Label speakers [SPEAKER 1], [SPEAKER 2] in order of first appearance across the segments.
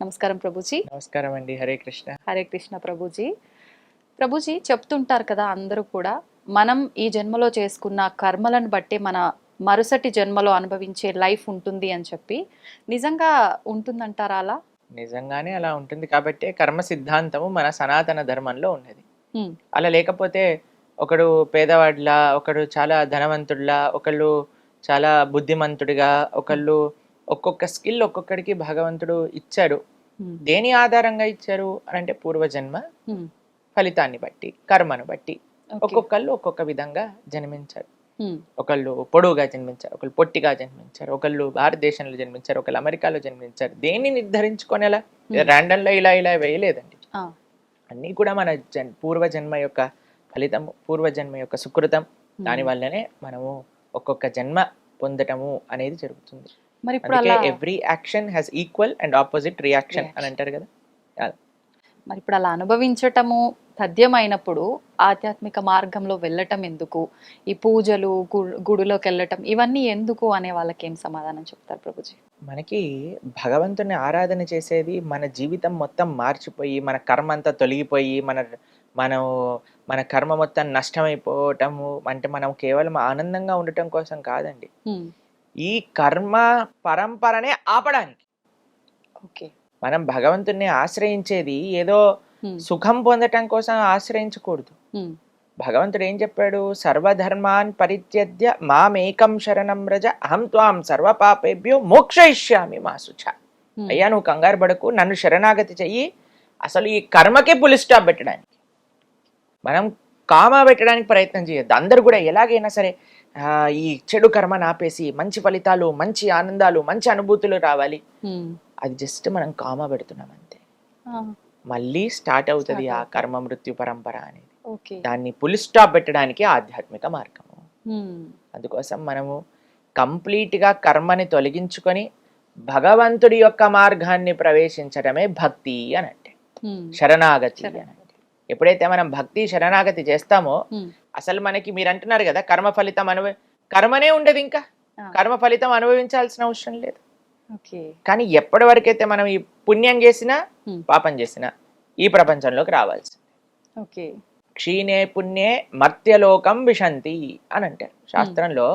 [SPEAKER 1] నమస్కారం ప్రభుజీ.
[SPEAKER 2] నమస్కారం అండి. హరే కృష్ణ.
[SPEAKER 1] హరే కృష్ణ ప్రభుజీ. ప్రభుజీ చెప్తుంటారు కదా అందరూ కూడా, మనం ఈ జన్మలో చేసుకున్న కర్మలను బట్టి మన మరుసటి జన్మలో అనుభవించే లైఫ్ ఉంటుంది అని చెప్పి. నిజంగా ఉంటుందంటారా అలా?
[SPEAKER 2] నిజంగానే అలా ఉంటుంది కాబట్టే కర్మ సిద్ధాంతము మన సనాతన ధర్మంలో ఉన్నది.
[SPEAKER 1] హ్మ్.
[SPEAKER 2] అలా లేకపోతే ఒకడు పేదవాడిలా, ఒకడు చాలా ధనవంతుడిలా, ఒకళ్ళు చాలా బుద్ధిమంతుడిగా, ఒకళ్ళు ఒక్కొక్క స్కిల్ ఒక్కొక్కడికి భగవంతుడు ఇచ్చాడు.
[SPEAKER 1] హ్మ్.
[SPEAKER 2] దేని ఆధారంగా ఇచ్చారు అని అంటే పూర్వజన్మ
[SPEAKER 1] హ్మ్.
[SPEAKER 2] ఫలితాన్ని బట్టి, కర్మను బట్టి
[SPEAKER 1] ఓకే.
[SPEAKER 2] ఒక్కొక్కళ్ళు ఒక్కొక్క విధంగా జన్మించారు.
[SPEAKER 1] హ్మ్.
[SPEAKER 2] ఒకళ్ళు పొడవుగా జన్మించారు, ఒకళ్ళు పొట్టిగా జన్మించారు, ఒకళ్ళు భారతదేశంలో జన్మించారు, ఒకళ్ళు అమెరికాలో జన్మించారు. దేన్ని నిర్ధారించుకొని ర్యాండమ్లో ఇలా ఇలా వేయలేదండి.
[SPEAKER 1] ఆ.
[SPEAKER 2] అన్నీ కూడా మన పూర్వజన్మ యొక్క ఫలితము, పూర్వజన్మ యొక్క సుకృతం. దాని వల్లనే మనము ఒక్కొక్క జన్మ పొందటము అనేది జరుగుతుంది.
[SPEAKER 1] మరి ఇప్పుడు
[SPEAKER 2] అందుకే
[SPEAKER 1] అలా
[SPEAKER 2] every action has equal and opposite reaction అని అంటారు కదా.
[SPEAKER 1] మరి ఇప్పుడు అలా అనుభవించటము తథ్యమైనప్పుడు ఆధ్యాత్మిక మార్గంలో వెళ్ళటం ఎందుకు? ఈ పూజలు, గుడిలోకి వెళ్ళటం ఇవన్నీ ఎందుకు అనే వాళ్ళకి ఏం సమాధానం చెప్తారు ప్రభుజీ?
[SPEAKER 2] మనకి భగవంతుని ఆరాధన చేసేది మన జీవితం మొత్తం మార్చిపోయి, మన కర్మ అంతా తొలగిపోయి, మనం మన కర్మ మొత్తం నష్టమైపోవటము అంటే మనం కేవలం ఆనందంగా ఉండటం కోసం కాదండి.
[SPEAKER 1] హ్మ్.
[SPEAKER 2] ఈ కర్మ పరంపరనే ఆపడానికి
[SPEAKER 1] ఓకే.
[SPEAKER 2] మనం భగవంతుణ్ణి ఆశ్రయించేది ఏదో
[SPEAKER 1] హ్మ్.
[SPEAKER 2] సుఖం పొందటం కోసం ఆశ్రయించకూడదు.
[SPEAKER 1] హ్మ్.
[SPEAKER 2] భగవంతుడు ఏం చెప్పాడు? సర్వధర్మాన్ పరిత్యజ్య మామేకం శరణం వ్రజ అహం త్వాం సర్వపాపేభ్యో మోక్షయిష్యామి మా శుచ.
[SPEAKER 1] హ్మ్.
[SPEAKER 2] అయ్యా నువ్వు కంగారు పడకు, నన్ను శరణాగతి చెయ్యి. అసలు ఈ కర్మకే పులి స్టాప్ పెట్టడానికి, మనం కామా పెట్టడానికి ప్రయత్నం చేయొద్దు. అందరూ కూడా ఎలాగైనా సరే ఈ చెడు కర్మను ఆపేసి మంచి ఫలితాలు, మంచి ఆనందాలు, మంచి అనుభూతులు రావాలి.
[SPEAKER 1] హ్మ్.
[SPEAKER 2] అది జస్ట్ మనం కామా పెడుతున్నాం అంతే.
[SPEAKER 1] ఆ.
[SPEAKER 2] మళ్ళీ స్టార్ట్ అవుతుంది
[SPEAKER 1] Start
[SPEAKER 2] ఆ
[SPEAKER 1] అవుతుంది.
[SPEAKER 2] కర్మ మృత్యు పరంపర అనేది.
[SPEAKER 1] ఓకే.
[SPEAKER 2] దాన్ని పులి స్టాప్ పెట్టడానికి ఆధ్యాత్మిక మార్గము.
[SPEAKER 1] హ్మ్.
[SPEAKER 2] అందుకోసం మనము కంప్లీట్గా కర్మని తొలగించుకొని భగవంతుడి యొక్క మార్గాన్ని ప్రవేశించడమే భక్తి అని అంటే,
[SPEAKER 1] హ్మ్.
[SPEAKER 2] శరణాగతి అని
[SPEAKER 1] శరణాగతి.
[SPEAKER 2] అంటే. ఎప్పుడైతే మనం భక్తి శరణాగతి చేస్తామో
[SPEAKER 1] హ్మ్.
[SPEAKER 2] అసలు మనకి మీరు అంటున్నారు కదా కర్మ ఫలితం కర్మనే ఉండదు, ఇంకా
[SPEAKER 1] ఆ.
[SPEAKER 2] కర్మ ఫలితం అనుభవించాల్సిన అవసరం లేదు.
[SPEAKER 1] ఓకే.
[SPEAKER 2] కానీ ఎప్పటి వరకైతే మనం ఈ పుణ్యం చేసినా
[SPEAKER 1] హ్మ్.
[SPEAKER 2] పాపం చేసినా ఈ ప్రపంచంలోకి రావాల్సి.
[SPEAKER 1] ఓకే.
[SPEAKER 2] క్షీణే పుణ్యే మర్త్యలోకం విశంతి అని అంటారు శాస్త్రంలో.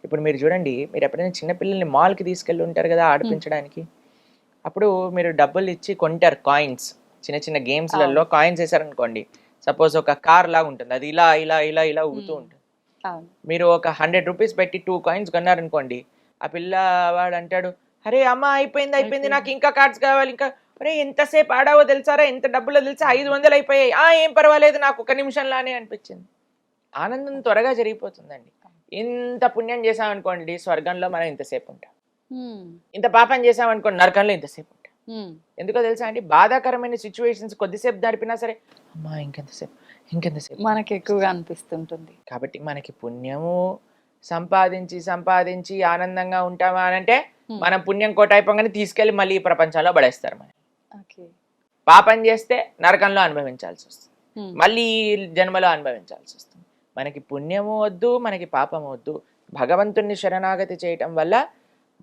[SPEAKER 2] ఇప్పుడు మీరు చూడండి, మీరు ఎప్పుడైనా చిన్నపిల్లల్ని మాల్కి తీసుకెళ్ళి ఉంటారు కదా ఆడిపించడానికి. అప్పుడు మీరు డబ్బులు ఇచ్చి కొంటారు కాయిన్స్. చిన్న చిన్న గేమ్స్లలో కాయిన్స్ వేసారనుకోండి, సపోజ్ ఒక కార్ లాగా ఉంటుంది, అది ఇలా ఇలా ఇలా ఇలా ఊగుతూ ఉంటుంది.
[SPEAKER 1] అవును.
[SPEAKER 2] మీరు ఒక 100 రూపీస్ పెట్టి 2 కాయిన్స్ కొన్నారనుకోండి, ఆ పిల్లవాడు అంటాడు, అరే అమ్మ అయిపోయింది అయిపోయింది, నాకు ఇంకా కార్డ్స్ కావాలి, ఇంకా అరే ఎంతసేపు ఆడావో తెలుసారా, ఎంత డబ్బులో తెలుసా, 500 అయిపోయాయి, ఏం పర్వాలేదు నాకు ఒక నిమిషంలానే అనిపించింది. ఆనందం త్వరగా జరిగిపోతుందండి. ఇంత పుణ్యం చేసామనుకోండి స్వర్గంలో మనం ఇంతసేపు ఉంటాం,
[SPEAKER 1] హ్మ్.
[SPEAKER 2] ఇంత పాపం చేసామనుకోండి నరకంలో ఇంతసేపు ఉంటాం.
[SPEAKER 1] హ్మ్.
[SPEAKER 2] ఎందుకో తెలుసా అండి, బాధాకరమైన సిచ్యువేషన్స్ కొద్దిసేపు దాడిపినా సరే అమ్మా ఇంకెంతసేపు ఇంకెంతసేపు
[SPEAKER 1] మనకి ఎక్కువగా అనిపిస్తుంటుంది.
[SPEAKER 2] కాబట్టి మనకి పుణ్యము సంపాదించి సంపాదించి ఆనందంగా ఉంటామా అని అంటే మనం పుణ్యం కోట అయిపోగానే తీసుకెళ్ళి మళ్ళీ ఈ ప్రపంచంలో పడేస్తారు. మనం
[SPEAKER 1] ఓకే.
[SPEAKER 2] పాపం చేస్తే నరకంలో అనుభవించాల్సి వస్తుంది,
[SPEAKER 1] హ్మ్.
[SPEAKER 2] మళ్ళీ ఈ జన్మలో అనుభవించాల్సి వస్తుంది. మనకి పుణ్యము వద్దు, మనకి పాపము వద్దు. భగవంతుణ్ణి శరణాగతి చేయటం వల్ల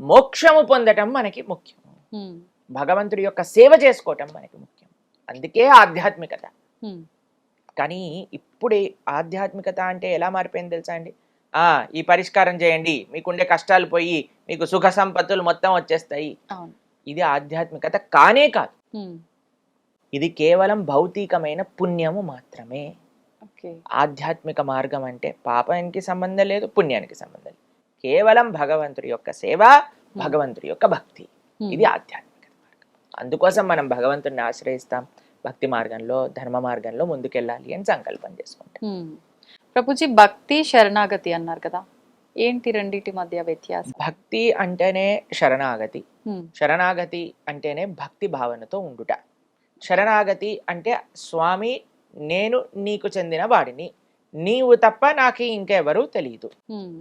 [SPEAKER 2] మోక్షము పొందటం మనకి ముఖ్యం.
[SPEAKER 1] హ్మ్.
[SPEAKER 2] భగవంతుడి యొక్క సేవ చేసుకోవటం మనకి ముఖ్యం. అందుకే ఆధ్యాత్మికత.
[SPEAKER 1] హ్మ్.
[SPEAKER 2] కానీ ఇప్పుడు ఆధ్యాత్మికత అంటే ఎలా మారిపోయింది తెలుసా అండి? ఈ పరిష్కారం చేయండి, మీకుండే కష్టాలు పోయి మీకు సుఖ సంపత్తులు మొత్తం వచ్చేస్తాయి.
[SPEAKER 1] అవును.
[SPEAKER 2] ఇది ఆధ్యాత్మికత కానే కాదు.
[SPEAKER 1] హ్మ్.
[SPEAKER 2] ఇది కేవలం భౌతికమైన పుణ్యము మాత్రమే.
[SPEAKER 1] ఓకే.
[SPEAKER 2] ఆధ్యాత్మిక మార్గం అంటే పాపానికి సంబంధం లేదు, పుణ్యానికి సంబంధం లేదు. కేవలం భగవంతుడి యొక్క సేవ, భగవంతుడి యొక్క భక్తి, ఇది ఆధ్యాత్మిక మార్గం. అందుకోసం మనం భగవంతుడిని ఆశ్రయిస్తాం, భక్తి మార్గంలో ధర్మ మార్గంలో ముందుకెళ్ళాలి అని సంకల్పం చేసుకుంటాం.
[SPEAKER 1] ప్రభుజీ భక్తి శరణాగతి అన్నారు కదా, ఏంటి రెండిటి మధ్య వ్యత్యాసం?
[SPEAKER 2] భక్తి అంటేనే శరణాగతి,
[SPEAKER 1] హ్మ్.
[SPEAKER 2] శరణాగతి అంటేనే భక్తి భావనతో ఉండుట. శరణాగతి అంటే స్వామి నేను నీకు చెందిన వాడిని, నీవు తప్ప నాకు ఇంకెవరూ తెలియదు
[SPEAKER 1] హ్మ్.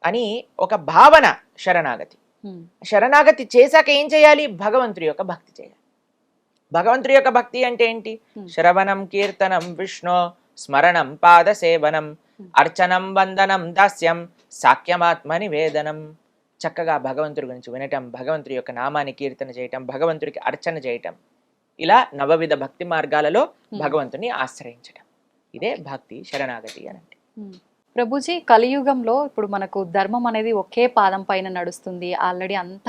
[SPEAKER 2] అని ఒక భావన శరణాగతి.
[SPEAKER 1] హ్మ్.
[SPEAKER 2] శరణాగతి చేశాక ఏం చేయాలి? భగవంతుడి యొక్క భక్తి చేయాలి. భగవంతుడి యొక్క భక్తి అంటే ఏంటి? శ్రవణం కీర్తనం విష్ణు స్మరణం పాద సేవనం అర్చనం వందనం దాస్యం సాఖ్యమాత్మ నివేదనం. చక్కగా భగవంతుడి గురించి వినటం, భగవంతుడి యొక్క నామాన్ని కీర్తన చేయటం, భగవంతుడికి అర్చన చేయటం, ఇలా నవవిధ భక్తి మార్గాలలో భగవంతుని ఆశ్రయించటం. ఇదే భక్తి శరణాగతి అని అంటే.
[SPEAKER 1] ప్రభుజీ, కలియుగంలో ఇప్పుడు మనకు ధర్మం అనేది ఒకే పాదం పైన నడుస్తుంది, ఆల్రెడీ అంత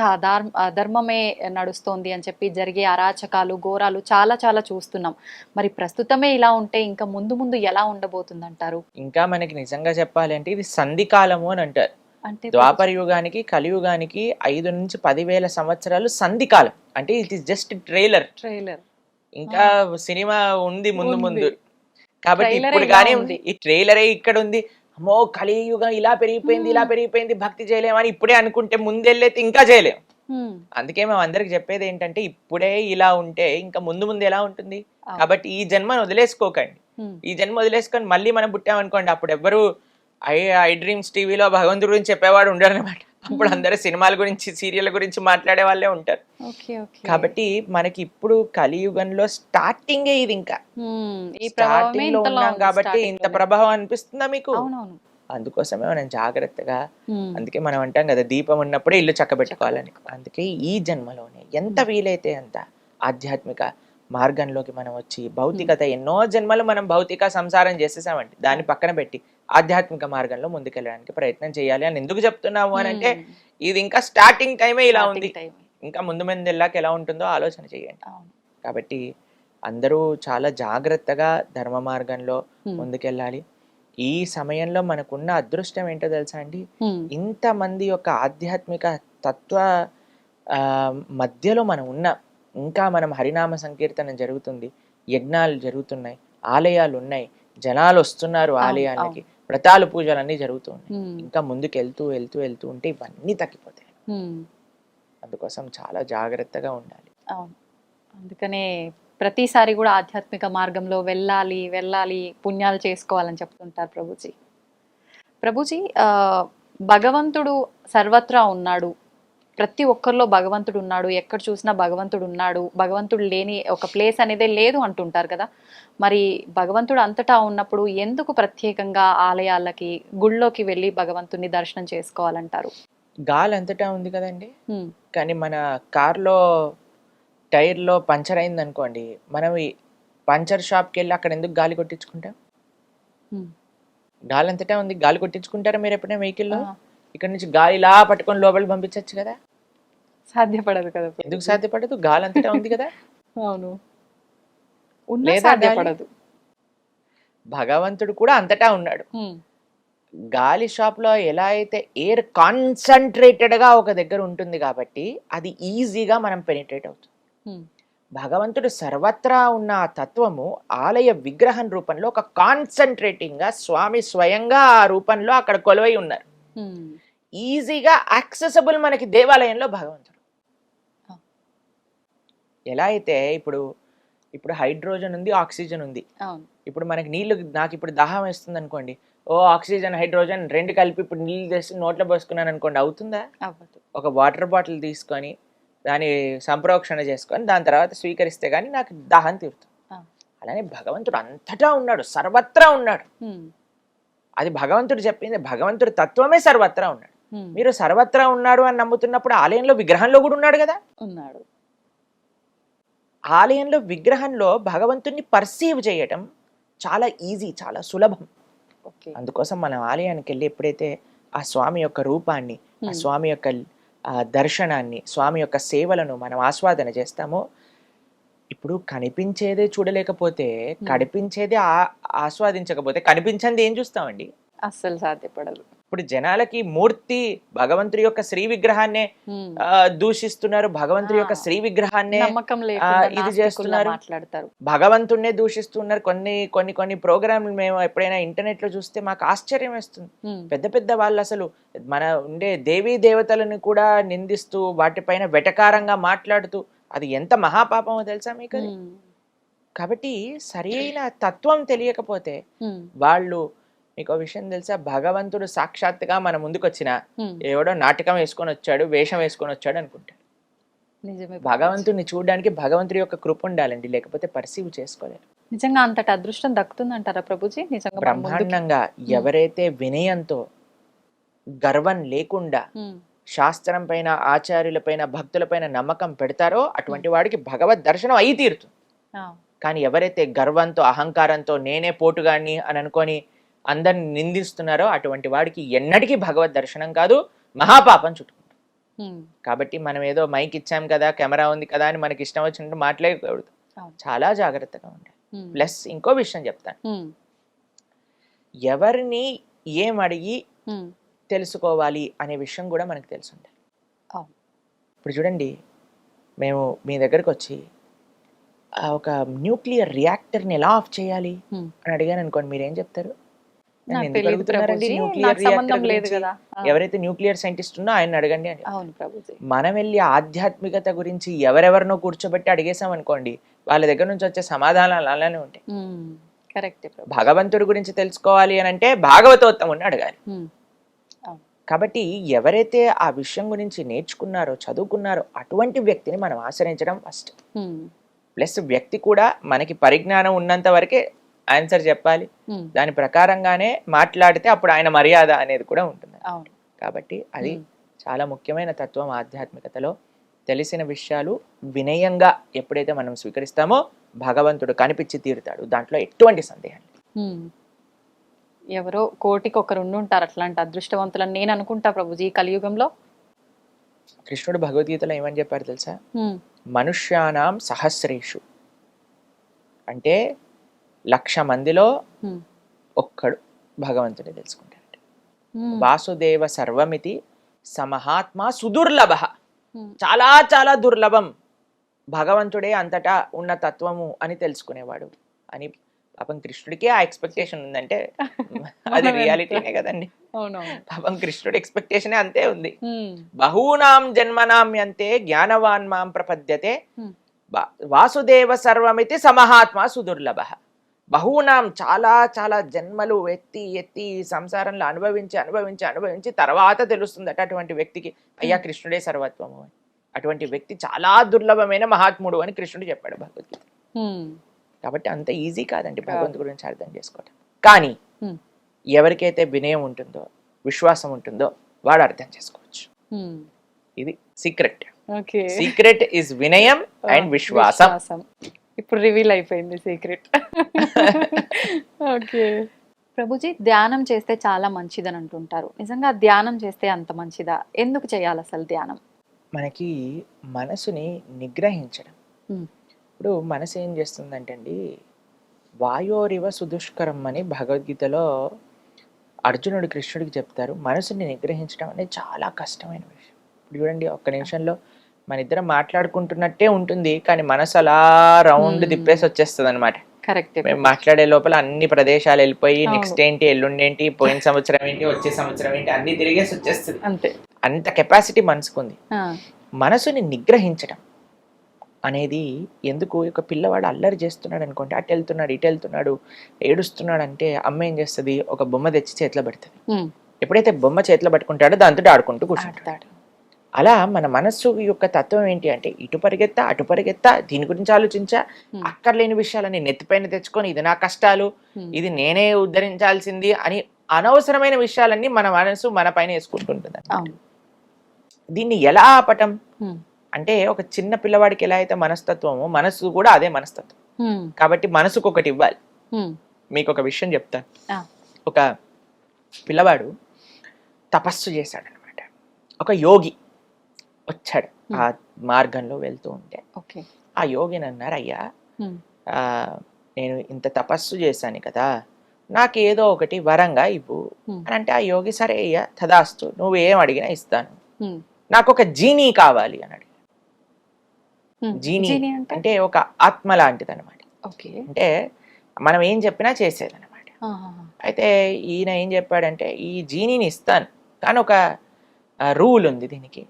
[SPEAKER 1] అధర్మమే నడుస్తోంది అని చెప్పి జరిగే అరాచకాలు, ఘోరాలు చాలా చాలా చూస్తున్నాం. మరి ప్రస్తుతమే ఇలా ఉంటే ఇంకా ముందు ముందు ఎలా ఉండబోతుంది అంటారు?
[SPEAKER 2] ఇంకా మనకి నిజంగా చెప్పాలి అంటే ఇది సంధికాలము అని అంటారు.
[SPEAKER 1] అంటే
[SPEAKER 2] ద్వాపర యుగానికి కలియుగానికి 5 నుంచి 10,000 సంవత్సరాలు సంధికాలం. అంటే ఇట్ ఈస్ జస్ట్ ట్రైలర్. ఇంకా సినిమా ఉంది ముందు ముందు. కాబట్టి ఇప్పుడు కానీ ఈ ట్రైలరే ఇక్కడ ఉంది. అమ్మో కలియుగం ఇలా పెరిగిపోయింది భక్తి చేయలేమని ఇప్పుడే అనుకుంటే ముందెళ్ళైతే ఇంకా చేయలేం. అందుకే మేము అందరికి చెప్పేది ఏంటంటే ఇప్పుడే ఇలా ఉంటే ఇంకా ముందు ముందు ఎలా ఉంటుంది. కాబట్టి ఈ జన్మను వదిలేసుకోకండి. ఈ జన్మ వదిలేసుకొని మళ్ళీ మనం పుట్టామనుకోండి, అప్పుడు ఎవ్వరు ఐ డ్రీమ్స్ టీవీలో భగవంతుడి గురించి చెప్పేవాడు ఉండరు అనమాట. అప్పుడు అందరూ సినిమాల గురించి, సీరియల్ గురించి మాట్లాడే వాళ్ళే ఉంటారు. కాబట్టి మనకి ఇప్పుడు కలియుగంలో స్టార్టింగే ఇది. ఇంకా స్టార్టింగ్ లో ఉన్నాం కాబట్టి ఇంత ప్రభావం అనిపిస్తుందా మీకు? అందుకోసమే మనం జాగ్రత్తగా, అందుకే మనం అంటాం కదా దీపం ఉన్నప్పుడే ఇల్లు చక్కబెట్టుకోవాలని. అందుకే ఈ జన్మలోనే ఎంత వీలైతే అంత ఆధ్యాత్మిక మార్గంలోకి మనం వచ్చి, భౌతికత ఎన్నో జన్మలు మనం భౌతిక సంసారం చేసేసామండి, దాన్ని పక్కన పెట్టి ఆధ్యాత్మిక మార్గంలో ముందుకెళ్ళడానికి ప్రయత్నం చేయాలి అని ఎందుకు చెప్తున్నాము అని అంటే ఇది ఇంకా స్టార్టింగ్ టైమే ఇలా ఉంది. ఇంకా ముందు ముందు వెళ్ళాక ఎలా ఉంటుందో ఆలోచన చేయండి. కాబట్టి అందరూ చాలా జాగ్రత్తగా ధర్మ మార్గంలో ముందుకెళ్ళాలి. ఈ సమయంలో మనకున్న అదృష్టం ఏంటో తెలుసా అండి, ఇంతమంది యొక్క ఆధ్యాత్మిక తత్వ మధ్యలో మనం ఉన్నాం. ఇంకా మనం హరినామ సంకీర్తనం జరుగుతుంది, యజ్ఞాలు జరుగుతున్నాయి, ఆలయాలు ఉన్నాయి, జనాలు వస్తున్నారు ఆలయాలకి, వ్రతాలు పూజలు అన్ని జరుగుతున్నాయి. ఇంకా ముందుకు వెళ్తూ వెళ్తూ వెళ్తూ ఉంటే ఇవన్నీ తగ్గిపోతాయి. అందుకోసం చాలా జాగ్రత్తగా ఉండాలి.
[SPEAKER 1] అందుకనే ప్రతిసారి కూడా ఆధ్యాత్మిక మార్గంలో వెళ్ళాలి పుణ్యాలు చేసుకోవాలని చెప్తుంటారు ప్రభుజీ. భగవంతుడు సర్వత్రా ఉన్నాడు, ప్రతి ఒక్కరిలో భగవంతుడు ఉన్నాడు, ఎక్కడ చూసినా భగవంతుడు ఉన్నాడు, భగవంతుడు లేని ఒక ప్లేస్ అనేదే లేదు అంటుంటారు కదా. మరి భగవంతుడు అంతటా ఉన్నప్పుడు ఎందుకు ప్రత్యేకంగా ఆలయాలకి, గుళ్ళోకి వెళ్ళి భగవంతుని దర్శనం చేసుకోవాలంటారు?
[SPEAKER 2] గాలి అంతటా ఉంది కదండి. కానీ మన కార్లో టైర్లో పంచర్ అయింది అనుకోండి, మనం ఈ పంచర్ షాప్కి వెళ్ళి అక్కడ ఎందుకు గాలి కొట్టించుకుంటాం? గాలి అంతటా ఉంది, గాలి కొట్టించుకుంటారా మీరు ఎప్పుడైనా వెహికల్లో? ఇక్కడ నుంచి గాలి ఇలా పట్టుకొని లోపలికి పంపించచ్చు కదా.
[SPEAKER 1] సాధ్యపడదు కదా.
[SPEAKER 2] ఎందుకు సాధ్యపడదు? గాలి అంతటా ఉంది కదా.
[SPEAKER 1] అవును, సాధ్యపడదు.
[SPEAKER 2] భగవంతుడు కూడా అంతటా ఉన్నాడు. గాలి షాప్ లో ఎలా అయితే ఎయిర్ కాన్సన్ట్రేటెడ్ గా ఒక దగ్గర ఉంటుంది కాబట్టి అది ఈజీగా మనం పెనిట్రేట్ అవుతుంది. భగవంతుడు సర్వత్రా ఉన్న ఆ తత్వము ఆలయ విగ్రహం రూపంలో ఒక కాన్సన్ట్రేటింగ్ గా స్వామి స్వయంగా ఆ రూపంలో అక్కడ కొలువై ఉన్నారు. ఈజీగా యాక్సెసబుల్ మనకి దేవాలయంలో భగవంతుడు. ఎలా అయితే ఇప్పుడు హైడ్రోజన్ ఉంది, ఆక్సిజన్ ఉంది. ఇప్పుడు మనకి నీళ్లు, నాకు ఇప్పుడు దాహం వేస్తుంది అనుకోండి, ఆక్సిజన్ హైడ్రోజన్ రెండు కలిపి ఇప్పుడు నీళ్ళు తెచ్చి నోట్లో పోసుకున్నాను అనుకోండి, అవుతుందా? ఒక వాటర్ బాటిల్ తీసుకొని దాన్ని సంప్రోక్షణ చేసుకొని దాని తర్వాత స్వీకరిస్తే గానీ నాకు దాహం తీరుతుంది. అలానే భగవంతుడు అంతటా ఉన్నాడు, సర్వత్రా ఉన్నాడు. అది భగవంతుడు చెప్పింది. భగవంతుడు తత్వమే సర్వత్రా ఉన్నాడు. మీరు సర్వత్రా ఉన్నాడు అని నమ్ముతున్నప్పుడు ఆలయంలో విగ్రహంలో కూడా ఉన్నాడు కదా.
[SPEAKER 1] ఉన్నాడు.
[SPEAKER 2] ఆలయంలో విగ్రహంలో భగవంతుడిని పర్సీవ్ చేయటం చాలా ఈజీ, చాలా సులభం. అందుకోసం మనం ఆలయానికి వెళ్ళి ఎప్పుడైతే ఆ స్వామి యొక్క రూపాన్ని, ఆ స్వామి యొక్క దర్శనాన్ని, స్వామి యొక్క సేవలను మనం ఆస్వాదన చేస్తామో, ఇప్పుడు కనిపించేదే చూడలేకపోతే, కనిపించేదే ఆస్వాదించకపోతే కనిపించింది ఏం చూస్తామండి?
[SPEAKER 1] అస్సలు సాధ్యపడదు.
[SPEAKER 2] ఇప్పుడు జనాలకి మూర్తి భగవంతుడి యొక్క శ్రీ విగ్రహాన్నే దూషిస్తున్నారు, భగవంతుడి యొక్క శ్రీ విగ్రహాన్నే ఇది చేస్తున్నారు,
[SPEAKER 1] మాట్లాడతారు,
[SPEAKER 2] భగవంతుడినే దూషిస్తున్నారు. కొన్ని ప్రోగ్రాంలు మేము ఎప్పుడైనా ఇంటర్నెట్ లో చూస్తే మాకు ఆశ్చర్యం వేస్తుంది. పెద్ద పెద్ద వాళ్ళు అసలు మన ఉండే దేవీ దేవతలను కూడా నిందిస్తూ వాటిపైన వెటకారంగా మాట్లాడుతూ, అది ఎంత మహాపాపమో తెలుసా మీకు? కాబట్టి సరైన తత్వం తెలియకపోతే వాళ్ళు, మీకు విషయం తెలుసా, భగవంతుడు సాక్షాత్తుగా మన ముందుకు వచ్చిన ఎవడో నాటకం వేసుకొని వచ్చాడు, వేషం వేసుకొని వచ్చాడు అనుకుంటాడు. భగవంతుడిని చూడడానికి భగవంతుడి యొక్క కృప ఉండాలండి, లేకపోతే పర్సీవ్ చేసుకోలేరు.
[SPEAKER 1] నిజంగా అంతటి అదృష్టం దక్కుతుందంటారా ప్రభుజీ? నిజంగా
[SPEAKER 2] బ్రహ్మాండంగా ఎవరైతే వినయంతో, గర్వం లేకుండా శాస్త్రం పైన, ఆచార్యులపైన, భక్తులపైన నమ్మకం పెడతారో అటువంటి వాడికి భగవద్ దర్శనం అయి తీరుతుంది. కానీ ఎవరైతే గర్వంతో, అహంకారంతో నేనే పోటుగాడిని అని అనుకొని అందరిని నిందిస్తున్నారో అటువంటి వాడికి ఎన్నటికీ భగవద్ దర్శనం కాదు, మహాపాపం చుట్టుకుంటాం. కాబట్టి మనం ఏదో మైక్ ఇచ్చాం కదా, కెమెరా ఉంది కదా అని మనకి ఇష్టం వచ్చినట్టు మాట్లాడకూడదు. చాలా జాగ్రత్తగా ఉండాలి. ప్లస్ ఇంకో విషయం చెప్తాను, ఎవరిని ఏం అడిగి తెలుసుకోవాలి అనే విషయం కూడా మనకు తెలిసి ఉండాలి. ఇప్పుడు చూడండి, మేము మీ దగ్గరకు వచ్చి ఒక న్యూక్లియర్ రియాక్టర్ని ఎలా ఆఫ్ చేయాలి అని అడిగాను అనుకోండి, మీరేం చెప్తారు? ఎవరైతే న్యూక్లియర్ సైంటిస్ట్ ఉన్నో ఆయన అడగండి అని. మనం వెళ్ళి ఆధ్యాత్మికత గురించి ఎవరెవరినో కూర్చోబెట్టి అడిగేసాం అనుకోండి, వాళ్ళ దగ్గర నుంచి వచ్చే సమాధానాలు అలానే ఉంటాయి. భగవంతుడి గురించి తెలుసుకోవాలి అని అంటే భాగవతోత్తముని అడగాలి. కాబట్టి ఎవరైతే ఆ విషయం గురించి నేర్చుకున్నారో, చదువుకున్నారో అటువంటి వ్యక్తిని మనం ఆశ్రయించడం ఫస్ట్. ప్లస్ వ్యక్తి కూడా మనకి పరిజ్ఞానం ఉన్నంత వరకే ఆన్సర్ చెప్పాలి, దాని ప్రకారంగానే మాట్లాడితే అప్పుడు ఆయన మర్యాద అనేది కూడా ఉంటుంది. కాబట్టి అది చాలా ముఖ్యమైన తత్వం ఆధ్యాత్మికతలో. తెలిసిన విషయాలు వినయంగా ఎప్పుడైతే మనం స్వీకరిస్తామో భగవంతుడు కనిపించి తీరుతాడు, దాంట్లో ఎటువంటి సందేహం లేదు.
[SPEAKER 1] ఎవరో కోటికి ఒకరు ఉండుంటారు అట్లాంటి అదృష్టవంతులని నేను అనుకుంటా ప్రభుజీ ఈ కలియుగంలో.
[SPEAKER 2] కృష్ణుడు భగవద్గీతలో ఏమని చెప్పారు తెలుసా? మనుష్యానాం సహస్రేషు అంటే 1,00,000 మందిలో ఒక్కడు భగవంతుని తెలుసుకుంటాడు. వాసుదేవ సర్వమితి సమహాత్మ సుదుర్లభ, చాలా చాలా దుర్లభం భగవంతుడే అంతటా ఉన్న తత్వము అని తెలుసుకునేవాడు అని. పాపం కృష్ణుడికి ఆ ఎక్స్పెక్టేషన్ ఉందంటే అది రియాలిటీనే కదండి. పాపం కృష్ణుడి ఎక్స్పెక్టేషన్ అంతే ఉంది. బహూనాం జన్మనామ్యంతే జ్ఞానవాన్ మాం ప్రపద్యతే వాసుదేవ సర్వమితి సమహాత్మ సుదుర్లభ. బహూనాం చాలా చాలా జన్మలు ఎత్తి ఎత్తి సంసారంలో అనుభవించి అనుభవించి అనుభవించి తర్వాత తెలుస్తుందట అటువంటి వ్యక్తికి అయ్యా కృష్ణుడే సర్వత్వము అని. అటువంటి వ్యక్తి చాలా దుర్లభమైన మహాత్ముడు అని కృష్ణుడు చెప్పాడు భగవద్గీత. కాబట్టి అంత ఈజీ కాదండి భగవంతుడి గురించి అర్థం చేసుకోవటం. కానీ ఎవరికైతే వినయం ఉంటుందో, విశ్వాసం ఉంటుందో వాడు అర్థం చేసుకోవచ్చు. ఇది సీక్రెట్. సీక్రెట్ ఇస్ వినయం అండ్ విశ్వాసం.
[SPEAKER 1] ఇప్పుడు రివీల్ అయిపోయింది సీక్రెట్. ఓకే ప్రభుజీ, ధ్యానం చేస్తే చాలా మంచిదని అంటుంటారు. నిజంగా ధ్యానం చేస్తే అంత మంచిదా? ఎందుకు చేయాలి అసలు ధ్యానం?
[SPEAKER 2] మనకి మనసుని నిగ్రహించడం. ఇప్పుడు మనసు ఏం చేస్తుందంటే అండి, వాయోరివ సుదుష్కరం అని భగవద్గీతలో అర్జునుడు కృష్ణుడికి చెప్తారు. మనసుని నిగ్రహించడం అనేది చాలా కష్టమైన విషయం. ఇప్పుడు చూడండి, ఒక్క నిమిషంలో మన ఇద్దరం మాట్లాడుకుంటున్నట్టే ఉంటుంది, కానీ మనసు అలా రౌండ్ తిప్పేసి వచ్చేస్తుంది అనమాట.
[SPEAKER 1] కరెక్ట్.
[SPEAKER 2] మేము మాట్లాడే లోపల అన్ని ప్రదేశాలు వెళ్ళిపోయి నెక్స్ట్ ఏంటి, ఎల్లుండి ఏంటి, పోయిన సంవత్సరం ఏంటి, వచ్చే సంవత్సరం ఏంటి అన్ని తిరిగేసి వచ్చేస్తుంది. అంతే, అంత కెపాసిటీ మనసుకుంది. మనసుని నిగ్రహించడం అనేది ఎందుకు? ఒక పిల్లవాడు అల్లరి చేస్తున్నాడు అనుకోండి, అటు వెళ్తున్నాడు ఇటు వెళ్తున్నాడు ఏడుస్తున్నాడు అంటే అమ్మ ఏం చేస్తుంది, ఒక బొమ్మ తెచ్చి చేతిలో పెడుతుంది. ఎప్పుడైతే బొమ్మ చేతిలో పట్టుకుంటాడో దాంతో ఆడుకుంటూ కూర్చుంటాడు. అలా మన మనస్సు యొక్క తత్వం ఏంటి అంటే ఇటు పరిగెత్తా అటు పరిగెత్తా, దీని గురించి ఆలోచించా, అక్కర్లేని విషయాలని నెత్తిపైన తెచ్చుకొని ఇది నా కష్టాలు, ఇది నేనే ఉద్ధరించాల్సింది అని అనవసరమైన విషయాలన్నీ మన మనసు మన పైన వేసుకుంటుంటుంది. దీన్ని ఎలా ఆపటం అంటే, ఒక చిన్న పిల్లవాడికి ఎలా అయితే మనస్తత్వమో మనసు కూడా అదే మనస్తత్వం. కాబట్టి మనసుకు ఒకటి ఇవ్వాలి. మీకు ఒక విషయం చెప్తాను. ఒక పిల్లవాడు తపస్సు చేశాడు అనమాట. ఒక యోగి వచ్చాడు ఆ మార్గంలో వెళ్తూ ఉంటే. ఆ యోగిని అన్నారు, అయ్యా నేను ఇంత తపస్సు చేశాను కదా, నాకు ఏదో ఒకటి వరంగా ఇవ్వు అని అంటే, ఆ యోగి సరే అయ్యా తదాస్తు, నువ్వేం అడిగినా ఇస్తాను, నాకు ఒక జీనీ కావాలి అని అడిగాడు. జీనీ అంటే ఒక ఆత్మ లాంటిది అనమాట. అంటే మనం ఏం చెప్పినా చేసేది అనమాట. అయితే ఈయన ఏం చెప్పాడంటే, ఈ జీనీని ఇస్తాను కానీ ఒక రూల్ ఉంది దీనికి,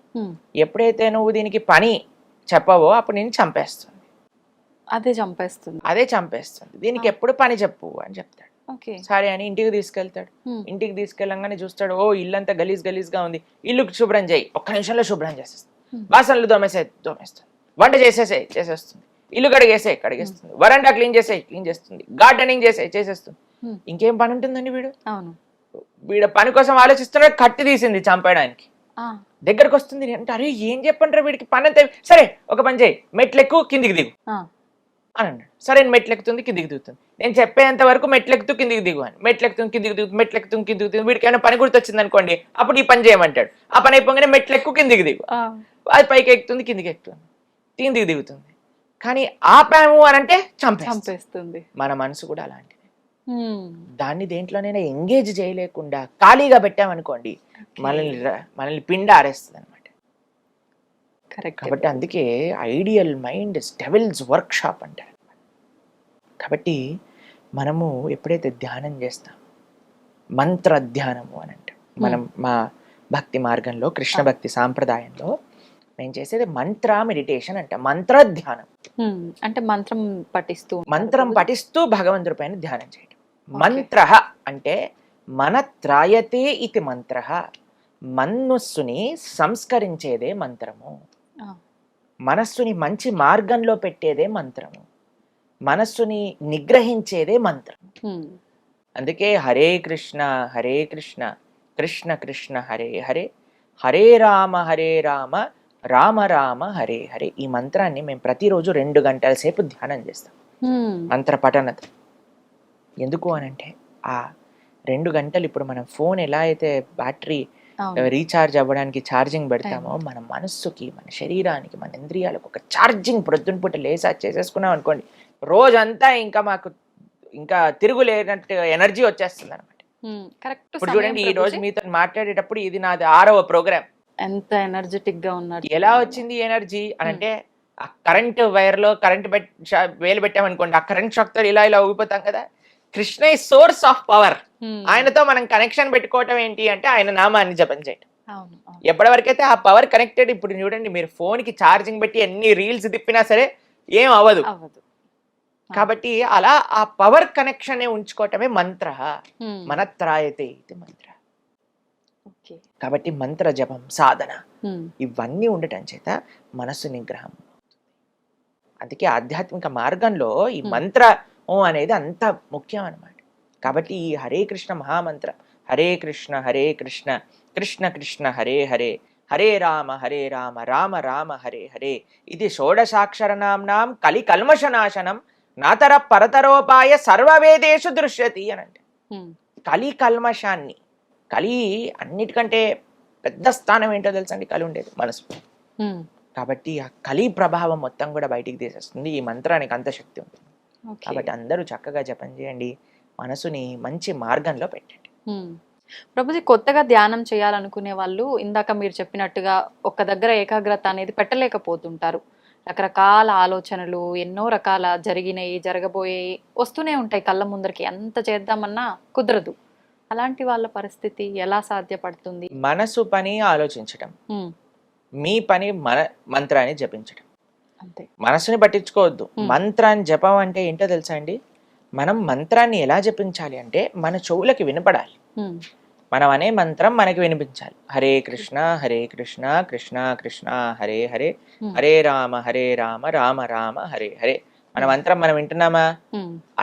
[SPEAKER 2] ఎప్పుడైతే నువ్వు దీనికి పని చెప్పవో అప్పుడు నేను చంపేస్తుంది. అదే చంపేస్తుంది, దీనికి ఎప్పుడు పని చెప్పు అని చెప్తాడు. సరే అని ఇంటికి తీసుకెళ్తాడు. ఇంటికి తీసుకెళ్ళంగానే చూస్తాడు, ఓ ఇల్లంతా గలీజ్ గలీజ్గా ఉంది, ఇల్లు శుభ్రం చేయి, ఒక్క నిమిషంలో శుభ్రం చేసేస్తుంది, బాసనలు దోమేస్తుంది, వంట చేసేస్తుంది, ఇల్లు కడిగేస్తుంది, వరండా క్లీన్ చేస్తుంది, గార్డెనింగ్ చేసేస్తుంది. ఇంకేం పని ఉంటుందండి? వీడు పని కోసం ఆలోచిస్తున్నాడు, కత్తి తీసింది చంపడానికి.
[SPEAKER 1] ఆ,
[SPEAKER 2] దగ్గరకు వస్తుంది అంటే అరే ఏం చెప్పంటారా వీడికి పని అంతే, సరే ఒక పని చేయి, మెట్లెక్కు కిందికి దిగు
[SPEAKER 1] ఆ,
[SPEAKER 2] అని అన్నాడు. సరే మెట్లెక్కుతుంది కిందికి దిగుతుంది, నేను చెప్పేంత వరకు మెట్లెక్కుతూ కిందికి దిగు అని, మెట్లెక్కుతుంది కిందికి దిగు, మెట్లెక్కుతుంది కిందికి దిగు, వీడికి ఏమైనా పని గుర్తొచ్చింది అనుకోండి, అప్పుడు ఈ పని చేయమంటాడు. ఆ పని అయిపోగానే మెట్లెక్కు కిందికి దిగు,
[SPEAKER 1] ఆ,
[SPEAKER 2] అది పైకి ఎక్కుతుంది కిందికి ఎక్కుతుంది, కిందికి దిగుతుంది. కానీ ఆపాము అని అంటే
[SPEAKER 1] చంపేస్తుంది.
[SPEAKER 2] మన మనసు కూడా అలాంటిది.
[SPEAKER 1] హ్మ్.
[SPEAKER 2] దాన్ని దేంట్లోనైనా ఎంగేజ్ చేయలేకుండా ఖాళీగా పెట్టామనుకోండి, మనల్ని పిండి ఆరేస్తుంది అనమాట.
[SPEAKER 1] కరెక్ట్.
[SPEAKER 2] కాబట్టి అందుకే idle mind devil's workshop అంటారు. కాబట్టి మనము ఎప్పుడైతే ధ్యానం చేస్తాం, మంత్ర ధ్యానము అని అంటాం. మనం మా భక్తి మార్గంలో, కృష్ణ భక్తి సాంప్రదాయంలో మేము చేసేది మంత్ర మెడిటేషన్ అంట, మంత్ర ధ్యానం.
[SPEAKER 1] అంటే మంత్రం
[SPEAKER 2] పఠిస్తూ భగవంతుడి పైన ధ్యానం చేయడం. మంత్ర అంటే మన త్రాయతే ఇది మంత్ర, మనస్సుని సంస్కరించేదే మంత్రము, మనస్సుని మంచి మార్గంలో పెట్టేదే మంత్రము, మనస్సుని నిగ్రహించేదే మంత్రం. అందుకే హరే కృష్ణ కృష్ణ కృష్ణ హరే హరే, హరే రామ రామ రామ హరే హరే. ఈ మంత్రాన్ని మేము ప్రతిరోజు 2 గంటల సేపు ధ్యానం చేస్తాం, మంత్ర పఠనత. ఎందుకు అనంటే ఆ 2 గంటలు ఇప్పుడు మనం ఫోన్ ఎలా అయితే బ్యాటరీ రీఛార్జ్ అవ్వడానికి ఛార్జింగ్ పెడతామో, మన మనస్సుకి, మన శరీరానికి, మన ఇంద్రియాలకు ఒక ఛార్జింగ్ ప్రొద్దున పూట లేసా చేసేసుకున్నాం అనుకోండి, రోజంతా ఇంకా మాకు ఇంకా తిరుగులేనట్టు ఎనర్జీ వచ్చేస్తుంది అనమాట. ఇప్పుడు చూడండి, ఈ రోజు మీతో మాట్లాడేటప్పుడు ఇది నాది 6వ ప్రోగ్రామ్.
[SPEAKER 1] ఎంత ఎనర్జెటిక్ గా ఉన్నారు.
[SPEAKER 2] ఎలా వచ్చింది ఎనర్జీ అనంటే, ఆ కరెంట్ వైర్ లో కరెంట్ వేలు పెట్టామనుకోండి, ఆ కరెంట్ షాక్ తో ఇలా ఊగిపోతాం కదా. కృష్ణ ఈ సోర్స్ ఆఫ్ పవర్. ఆయనతో మనం కనెక్షన్ పెట్టుకోవటం ఏంటి అంటే ఆయన నామాన్ని జపం చేయటం. ఎప్పటివరకైతే ఆ పవర్ కనెక్టెడ్, ఇప్పుడు చూడండి మీరు ఫోన్ కి ఛార్జింగ్ పెట్టి ఎన్ని రీల్స్ తిప్పినా సరే ఏం అవ్వదు. కాబట్టి అలా ఆ పవర్ కనెక్షన్ ఉంచుకోవటమే మంత్ర. మనత్రాయతే ఇది మంత్ర. కాబట్టి మంత్ర జపం, సాధన ఇవన్నీ ఉండటం చేత మనస్సు నిగ్రహం. అందుకే ఆధ్యాత్మిక మార్గంలో ఈ మంత్ర అనేది అంత ముఖ్యం అన్నమాట. కాబట్టి ఈ హరే కృష్ణ మహామంత్రం, హరే కృష్ణ కృష్ణ కృష్ణ హరే హరే, హరే రామ రామ రామ హరే హరే, ఇది షోడశాక్షరనాంనాం కలి కల్మషనాశనం నాతర పరతరోపాయ సర్వవేదేషు దృశ్యతి అని అంటే. కలి కల్మషాన్ని, కలి అన్నిటికంటే పెద్ద స్థానం ఏంటో తెలుసండి, కలి ఉండేది మనసు. కాబట్టి ఆ కలి ప్రభావం మొత్తం కూడా బయటికి తీసేస్తుంది. ఈ మంత్రానికి అంత శక్తి ఉంటుంది. కాబట్టి అందరూ చక్కగా జపం చేయండి, మనసుని మంచి మార్గంలో పెట్టండి.
[SPEAKER 1] ప్రభుజీ, కొత్తగా ధ్యానం చేయాలనుకునే వాళ్ళు ఇందాక మీరు చెప్పినట్టుగా ఒక్క దగ్గర ఏకాగ్రత అనేది పెట్టలేకపోతుంటారు. రకరకాల ఆలోచనలు, ఎన్నో రకాల జరిగినాయి, జరగబోయేవి వస్తూనే ఉంటాయి కళ్ళ ముందరికి. ఎంత చేద్దామన్నా కుదరదు. అలాంటి వాళ్ళ పరిస్థితి ఎలా సాధ్యపడుతుంది?
[SPEAKER 2] మనసు పని ఆలోచించటం, మీ పని మంత్రాన్ని జపించటం.
[SPEAKER 1] అంతే.
[SPEAKER 2] మనసుని పట్టించుకోవద్దు. మంత్రాన్ని జపం అంటే ఏంటో తెలుసా అండి? మనం మంత్రాన్ని ఎలా జపించాలి అంటే మన చెవులకి వినపడాలి. మనం అనే మంత్రం మనకి వినిపించాలి. హరే కృష్ణ కృష్ణ కృష్ణ హరే హరే, హరే రామ రామ రామ హరే హరే. మన మంత్రం మనం వింటున్నామా?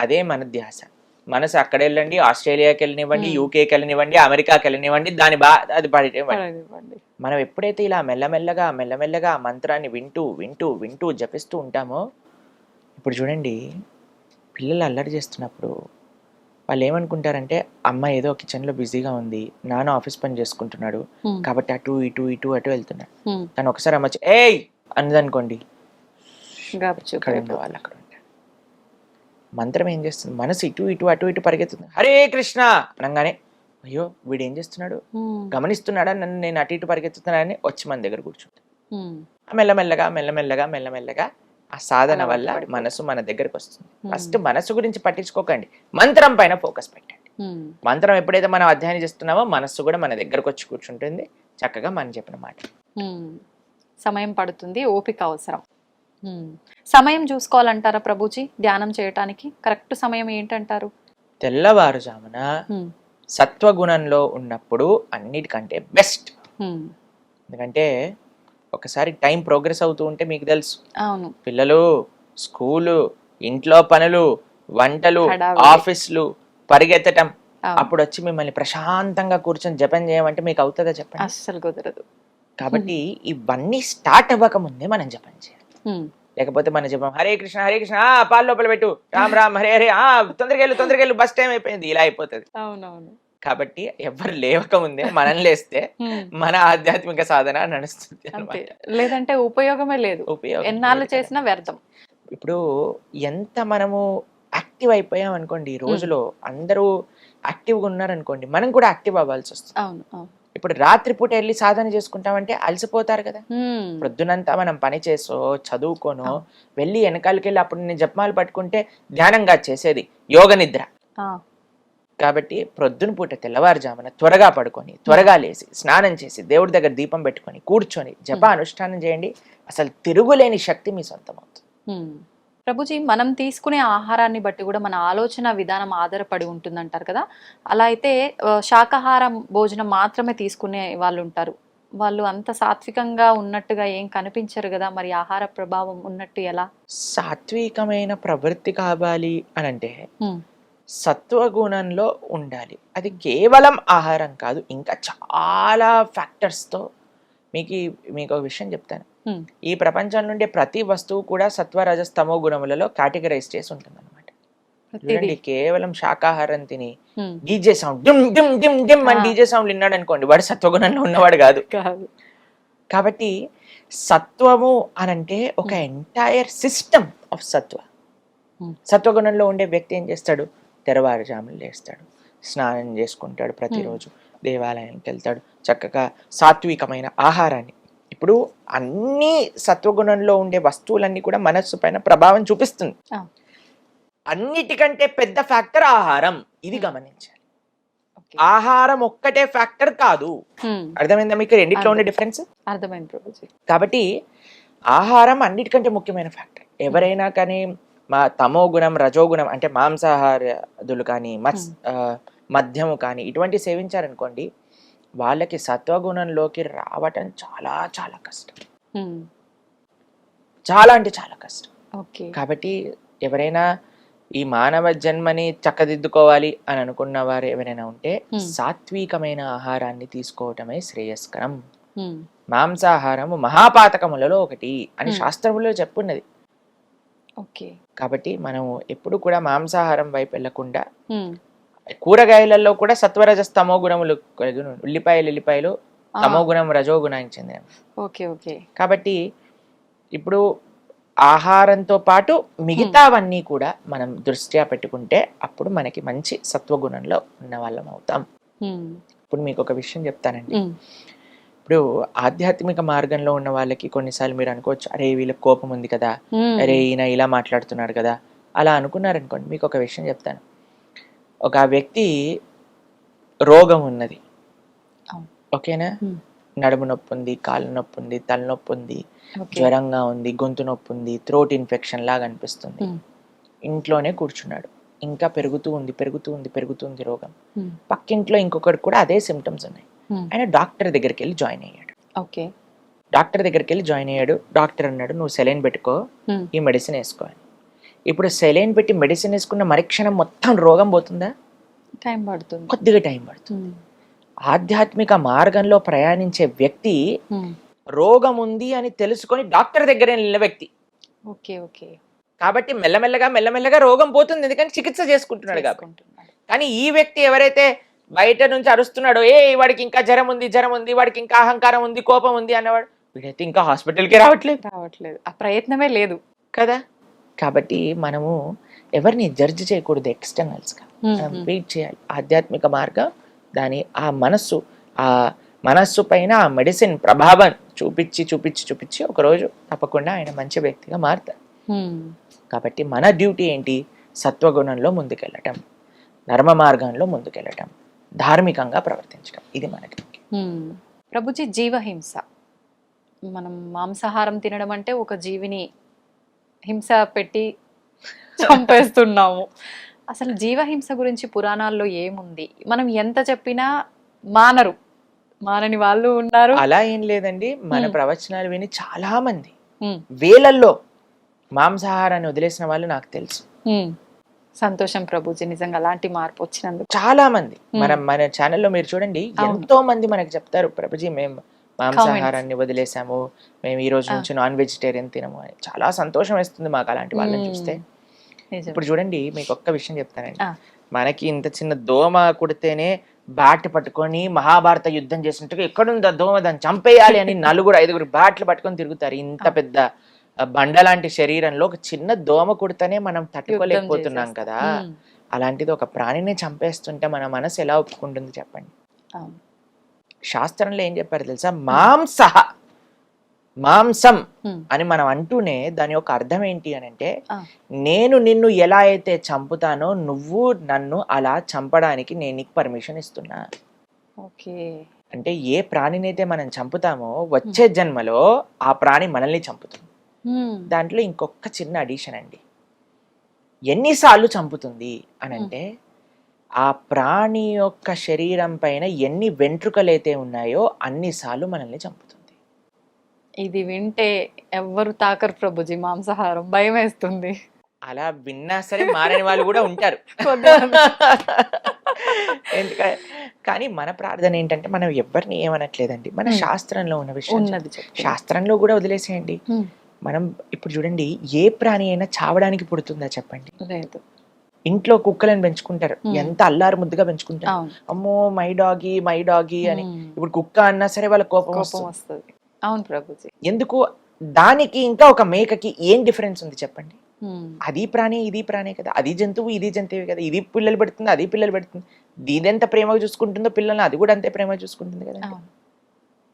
[SPEAKER 2] అదే మన ధ్యాస. మనసు అక్కడ వెళ్ళండి, ఆస్ట్రేలియాకి వెళ్ళనివ్వండి, యూకేకి వెళ్ళనివ్వండి, అమెరికాకి వెళ్ళనివ్వండి, అది పడివ్వండి. మనం ఎప్పుడైతే ఇలా మెల్లమెల్లగా మంత్రాన్ని వింటూ వింటూ వింటూ జపిస్తూ ఉంటామో, ఇప్పుడు చూడండి, పిల్లలు అల్లరి చేస్తున్నప్పుడు వాళ్ళు ఏమనుకుంటారంటే, అమ్మ ఏదో కిచెన్లో బిజీగా ఉంది, నాన్న ఆఫీస్ పని చేసుకుంటున్నాడు కాబట్టి అటు ఇటు ఇటు అటు వెళ్తున్నాడు. కానీ ఒకసారి అమ్మ ఏయ్ అన్నదనుకోండి, వాళ్ళు అక్కడ ఉంటారు. మంత్రం ఏం చేస్తుంది? మనసు ఇటు ఇటు అటు ఇటు పరిగెత్తుంది. హరే కృష్ణ అనగానే, అయ్యో వీడు ఏం చేస్తున్నాడు, గమనిస్తున్నాడా నన్ను, నేను అటు ఇటు పరిగెత్తుతున్నాడని వచ్చి మన దగ్గర కూర్చుంటుంది. మెల్లమెల్లగా ఆ సాధన వల్ల మనసు మన దగ్గరకు వస్తుంది. ఫస్ట్ మనసు గురించి పట్టించుకోకండి, మంత్రం పైన ఫోకస్ పెట్టండి. మంత్రం ఎప్పుడైతే మనం అధ్యయనం చేస్తున్నామో మనస్సు కూడా మన దగ్గరకు వచ్చి కూర్చుంటుంది, చక్కగా మనం చెప్పిన మాట.
[SPEAKER 1] సమయం పడుతుంది, ఓపిక అవసరం. సమయం చూసుకోవాలంటారా ప్రభుజీ ధ్యానం చేయటానికి? కరెక్ట్ సమయం ఏంటంటారు?
[SPEAKER 2] తెల్లవారుజామున సత్వగుణంలో ఉన్నప్పుడు అన్నిటికంటే బెస్ట్. ఎందుకంటే ఒకసారి టైం ప్రోగ్రెస్ అవుతూ ఉంటే మీకు తెలుసు, పిల్లలు, స్కూలు, ఇంట్లో పనులు, వంటలు, ఆఫీసులు, పరిగెత్తటం, అప్పుడు వచ్చి మిమ్మల్ని ప్రశాంతంగా కూర్చొని జపం చేయమంటే మీకు అవుతుందా చెప్పండి?
[SPEAKER 1] అస్సలు కుదరదు.
[SPEAKER 2] కాబట్టి ఇవన్నీ స్టార్ట్ అవ్వక ముందే మనం జపం చేయాలి. లేకపోతే మనం జపం హరే కృష్ణ హరే కృష్ణ పాలు లోపల పెట్టు, రామ్ రామ్ హరే హరే, తొందరగా వెళ్ళు బస్ టైం అయిపోయింది, ఇలా అయిపోతుంది.
[SPEAKER 1] అవునవును.
[SPEAKER 2] కాబట్టి ఎవరు లేవక ముందే మనం లేస్తే మన ఆధ్యాత్మిక సాధన నడుస్తుంది
[SPEAKER 1] అంతే,
[SPEAKER 2] అన్నమాట.
[SPEAKER 1] లేదంటే ఉపయోగమే లేదు,
[SPEAKER 2] ఉపయోగం
[SPEAKER 1] ఎన్నాళ్ళు
[SPEAKER 2] లేదు
[SPEAKER 1] చేసినా
[SPEAKER 2] కదా.
[SPEAKER 1] వ్యర్థం.
[SPEAKER 2] ఇప్పుడు ఎంత మనము యాక్టివ్ అయిపోయాం అనుకోండి, ఈ రోజులో అందరూ యాక్టివ్గా ఉన్నారనుకోండి, మనం కూడా యాక్టివ్ అవ్వాల్సి వస్తుంది.
[SPEAKER 1] అవును అవును.
[SPEAKER 2] ఇప్పుడు రాత్రిపూట వెళ్ళి సాధన చేసుకుంటామంటే అలసిపోతారు కదా.
[SPEAKER 1] హ్మ్.
[SPEAKER 2] ప్రొద్దునంతా మనం పని చేసో చదువుకోనో
[SPEAKER 1] అవును.
[SPEAKER 2] వెళ్ళి వెనకాలకి వెళ్ళి అప్పుడు నేను జపమాలు పట్టుకుంటే ధ్యానంగా చేసేది యోగ నిద్ర.
[SPEAKER 1] ఆ,
[SPEAKER 2] కాబట్టి ప్రొద్దున పూట తెల్లవారుజామున త్వరగా పడుకొని త్వరగా లేసి స్నానం చేసి దేవుడి దగ్గర దీపం పెట్టుకొని కూర్చొని జప అనుష్ఠానం చేయండి. అసలు తిరుగులేని శక్తి మీ సొంతం అవుతుంది.
[SPEAKER 1] హ్మ్. ప్రభుజీ, మనం తీసుకునే ఆహారాన్ని బట్టి కూడా మన ఆలోచన విధానం ఆధారపడి ఉంటుందంటారు కదా. అలా అయితే శాకాహారం భోజనం మాత్రమే తీసుకునే వాళ్ళు ఉంటారు, వాళ్ళు అంత సాత్వికంగా ఉన్నట్టుగా ఏం కనిపించరు కదా, మరి ఆహార ప్రభావం ఉన్నట్టు ఎలా?
[SPEAKER 2] సాత్వికమైన ప్రవృత్తి కావాలి అని అంటే
[SPEAKER 1] హ్మ్.
[SPEAKER 2] సత్వగుణంలో ఉండాలి. అది కేవలం ఆహారం కాదు, ఇంకా చాలా ఫ్యాక్టర్స్తో. మీకు ఒక విషయం చెప్తాను.
[SPEAKER 1] హ్మ్.
[SPEAKER 2] ఈ ప్రపంచంలో ఉండే ప్రతి వస్తువు కూడా సత్వ రజస్ తమో గుణములలో కేటగరైజ్ చేసి ఉంటుంది అనమాట.
[SPEAKER 1] ప్రతిదీ.
[SPEAKER 2] చూడండి, కేవలం శాకాహారం తిని
[SPEAKER 1] హ్మ్.
[SPEAKER 2] DJ sound dim dim dim dim అని
[SPEAKER 1] ఆ.
[SPEAKER 2] డీజే సౌండ్ విన్నాడు అనుకోండి, వాడు సత్వగుణంలో ఉన్నవాడు కాదు.
[SPEAKER 1] కాదు.
[SPEAKER 2] కాబట్టి సత్వము అనంటే ఒక ఎంటైర్ సిస్టమ్ ఆఫ్ సత్వ.
[SPEAKER 1] Hmm.
[SPEAKER 2] సత్వగుణంలో ఉండే వ్యక్తి ఏం చేస్తాడు? తెల్లవారుజామున లేస్తాడు, స్నానం చేసుకుంటాడు, ప్రతిరోజు దేవాలయానికి వెళ్తాడు, చక్కగా సాత్వికమైన ఆహారాన్ని. ఇప్పుడు అన్ని సత్వగుణంలో ఉండే వస్తువులన్నీ కూడా మనస్సు పైన ప్రభావం చూపిస్తుంది.
[SPEAKER 1] Ah.
[SPEAKER 2] అన్నిటికంటే పెద్ద ఫ్యాక్టర్ ఆహారం, ఇది గమనించాలి.
[SPEAKER 1] Okay.
[SPEAKER 2] ఆహారం ఒక్కటే ఫ్యాక్టర్ కాదు. అర్థమైందా మీకు రెండిట్లో ఉండే డిఫరెన్స్?
[SPEAKER 1] అర్థమైంది ప్రభుజీ.
[SPEAKER 2] కాబట్టి ఆహారం అన్నిటికంటే ముఖ్యమైన ఫ్యాక్టర్. ఎవరైనా కానీ మా తమో గుణం రజోగుణం అంటే మాంసాహారులు కానీ మద్యము కానీ ఇటువంటి సేవించారనుకోండి, వాళ్ళకి సత్వగుణంలోకి రావటం చాలా చాలా కష్టం. చాలా అంటే చాలా కష్టం. కాబట్టి ఎవరైనా ఈ మానవ జన్మని చక్కదిద్దుకోవాలి అని అనుకున్న వారు ఎవరైనా ఉంటే సాత్వికమైన ఆహారాన్ని తీసుకోవటమే శ్రేయస్కరం. మాంసాహారము మహాపాతకములలో ఒకటి అని శాస్త్రములో చెప్పున్నది. కాబట్టి మనం ఎప్పుడు కూడా మాంసాహారం వైపు వెళ్లకుండా కూరగాయలలో కూడా సత్వరజస్ తమో గుణములు, ఉల్లిపాయలు తమో గుణం రజో గుణానికి చెందినవి. కాబట్టి ఇప్పుడు ఆహారంతో పాటు మిగతావన్నీ కూడా మనం దృష్ట్యా పెట్టుకుంటే అప్పుడు మనకి మంచి సత్వగుణంలో ఉన్న వాళ్ళం అవుతాం. ఇప్పుడు మీకు ఒక విషయం చెప్తానండి. ఇప్పుడు ఆధ్యాత్మిక మార్గంలో ఉన్న వాళ్ళకి కొన్నిసార్లు మీరు అనుకోవచ్చు, అరే వీళ్ళకి కోపం ఉంది కదా, అరే ఈయన ఇలా మాట్లాడుతున్నాడు కదా, అలా అనుకున్నారనుకోండి. మీకు ఒక విషయం చెప్తాను. ఒక వ్యక్తి రోగం ఉన్నది, ఓకేనా, నడుము నొప్పి ఉంది, కాళ్ళు నొప్పి ఉంది, తలనొప్పి ఉంది, జ్వరంగా ఉంది, గొంతు నొప్పి ఉంది, థ్రోట్ ఇన్ఫెక్షన్ లాగా అనిపిస్తుంది, ఇంట్లోనే కూర్చున్నాడు. ఇంకా పెరుగుతుంది రోగం. పక్కింట్లో ఇంకొకటి కూడా అదే సిమ్టమ్స్ ఉన్నాయి. ఆయన డాక్టర్ దగ్గరికి వెళ్ళి జాయిన్ అయ్యాడు. డాక్టర్ అన్నాడు, నువ్వు సెలైన్ పెట్టుకో, ఈ మెడిసిన్ వేసుకో అని. ఇప్పుడు సెలైన్ పెట్టి మెడిసిన్ వేసుకున్న మరుక్షణం మొత్తం రోగం పోతుందా?
[SPEAKER 1] టైం పడుతుంది,
[SPEAKER 2] కొద్దిగా టైం పడుతుంది. ఆధ్యాత్మిక మార్గంలో ప్రయాణించే వ్యక్తి రోగం ఉంది అని తెలుసుకొని డాక్టర్ దగ్గర వెళ్ళిన వ్యక్తి. కాబట్టి మెల్లమెల్లగా రోగం పోతుంది, ఎందుకంటే చికిత్స చేసుకుంటున్నాడు కాబట్టి. కానీ ఈ వ్యక్తి ఎవరైతే బయట నుంచి అరుస్తున్నాడో, వాడికి ఇంకా జ్వరం ఉంది, వాడికి ఇంకా అహంకారం ఉంది, కోపం ఉంది అన్నవాడు, వీడైతే ఇంకా హాస్పిటల్కి రావట్లేదు, ఆ ప్రయత్నమే లేదు కదా. కాబట్టి మనము ఎవరిని జడ్జి చేయకూడదు ఎక్స్టర్నల్స్ గా, మనం వెయిట్ చేయాలి. ఆధ్యాత్మిక మార్గం దాని ఆ మనస్సు పైన ఆ మెడిసిన్ ప్రభావం చూపించి ఒకరోజు తప్పకుండా ఆయన మంచి వ్యక్తిగా మారుతారు. కాబట్టి మన డ్యూటీ ఏంటి? సత్వగుణంలో ముందుకెళ్ళటం, ధర్మ మార్గంలో ముందుకెళ్ళటం, ధార్మికంగా ప్రవర్తించడం, ఇది మనకి.
[SPEAKER 1] ప్రభుజీ, జీవహింస, మనం మాంసాహారం తినడం అంటే ఒక జీవిని హింస పెట్టి చంపేస్తున్నాము. అసలు జీవహింస గురించి పురాణాల్లో ఏముంది? మనం ఎంత చెప్పినా మానని వాళ్ళు ఉన్నారు.
[SPEAKER 2] అలా ఏం లేదండి, మన ప్రవచనాలు విని చాలా మంది వేలల్లో మాంసాహారాన్ని వదిలేసిన వాళ్ళు నాకు తెలుసు.
[SPEAKER 1] సంతోషం ప్రభుజీ, నిజంగా అలాంటి మార్పు వచ్చినందుకు.
[SPEAKER 2] చాలా మంది మన ఛానల్లో మీరు చూడండి, ఎంతో మంది మనకు చెప్తారు, ప్రభుజీ మేము మాంసాహారాన్ని వదిలేసాము, మేము ఈ రోజు నుంచి నాన్ వెజిటేరియన్ తినము అని. చాలా సంతోషం వేస్తుంది మాకు అలాంటి వాళ్ళని చూస్తే. ఇప్పుడు చూడండి, మీకు ఒక్క విషయం చెప్తానండి. మనకి ఇంత చిన్న దోమ కుడితేనే బ్యాట్ పట్టుకొని మహాభారత యుద్ధం చేసినట్టుగా ఎక్కడుంది ఆ దోమ, దాన్ని చంపేయాలి అని 4-5 బ్యాట్లు పట్టుకొని తిరుగుతారు. ఇంత పెద్ద బండలాంటి శరీరంలో ఒక చిన్న దోమ కుడితేనే మనం తట్టుకోలేకపోతున్నాం కదా. అలాంటిది ఒక ప్రాణిని చంపేస్తుంటే మన మనసు ఎలా ఒప్పుకుంటుంది చెప్పండి. శాస్త్రంలో ఏం చెప్పారు తెలుసా? మాంసం అని మనం అంటూనే దాని యొక్క అర్థం ఏంటి అని అంటే, నేను నిన్ను ఎలా అయితే చంపుతానో నువ్వు నన్ను అలా చంపడానికి నేను నీకు పర్మిషన్ ఇస్తున్నా. అంటే ఏ ప్రాణినైతే మనం చంపుతామో వచ్చే జన్మలో ఆ ప్రాణి మనల్ని చంపుతుంది. దాంట్లో ఇంకొక చిన్న అడిషన్ అండి, ఎన్నిసార్లు చంపుతుంది అని అంటే, ఆ ప్రాణి యొక్క శరీరం పైన ఎన్ని వెంట్రుకలైతే ఉన్నాయో అన్నిసార్లు మనల్ని చంపుతుంది.
[SPEAKER 1] ఇది వింటే ఎవ్వరు తాకరు ప్రభుజీ మాంసాహారం, భయం వేస్తుంది.
[SPEAKER 2] అలా విన్నా సరే మారని వాళ్ళు కూడా ఉంటారు. ఎందుకంటే కానీ మన ప్రార్థన ఏంటంటే, మనం ఎవరిని ఏమనట్లేదండి, మన శాస్త్రంలో ఉన్న విషయం శాస్త్రంలో కూడా వదిలేసేయండి. మనం ఇప్పుడు చూడండి, ఏ ప్రాణి అయినా చావడానికి పుడుతుందా చెప్పండి?
[SPEAKER 1] లేదు.
[SPEAKER 2] ఇంట్లో కుక్కలను పెంచుకుంటారు, ఎంత అల్లారు ముద్దుగా పెంచుకుంటారు. అమ్మో మై డాగి అని. ఇప్పుడు కుక్క అన్నా సరే వాళ్ళ కోపం వస్తుంది.
[SPEAKER 1] అవును ప్రభుజీ.
[SPEAKER 2] ఎందుకు? దానికి ఇంకా ఒక మేకకి ఏం డిఫరెన్స్ ఉంది చెప్పండి? అది ప్రాణి ఇది ప్రాణి కదా, అది జంతువు ఇది జంతువు కదా, ఇది పిల్లలు పెడుతుంది అది పిల్లలు పెడుతుంది. దీదెంత ప్రేమగా చూసుకుంటుందో పిల్లల్ని అది కూడా అంతే ప్రేమగా చూసుకుంటుంది కదా.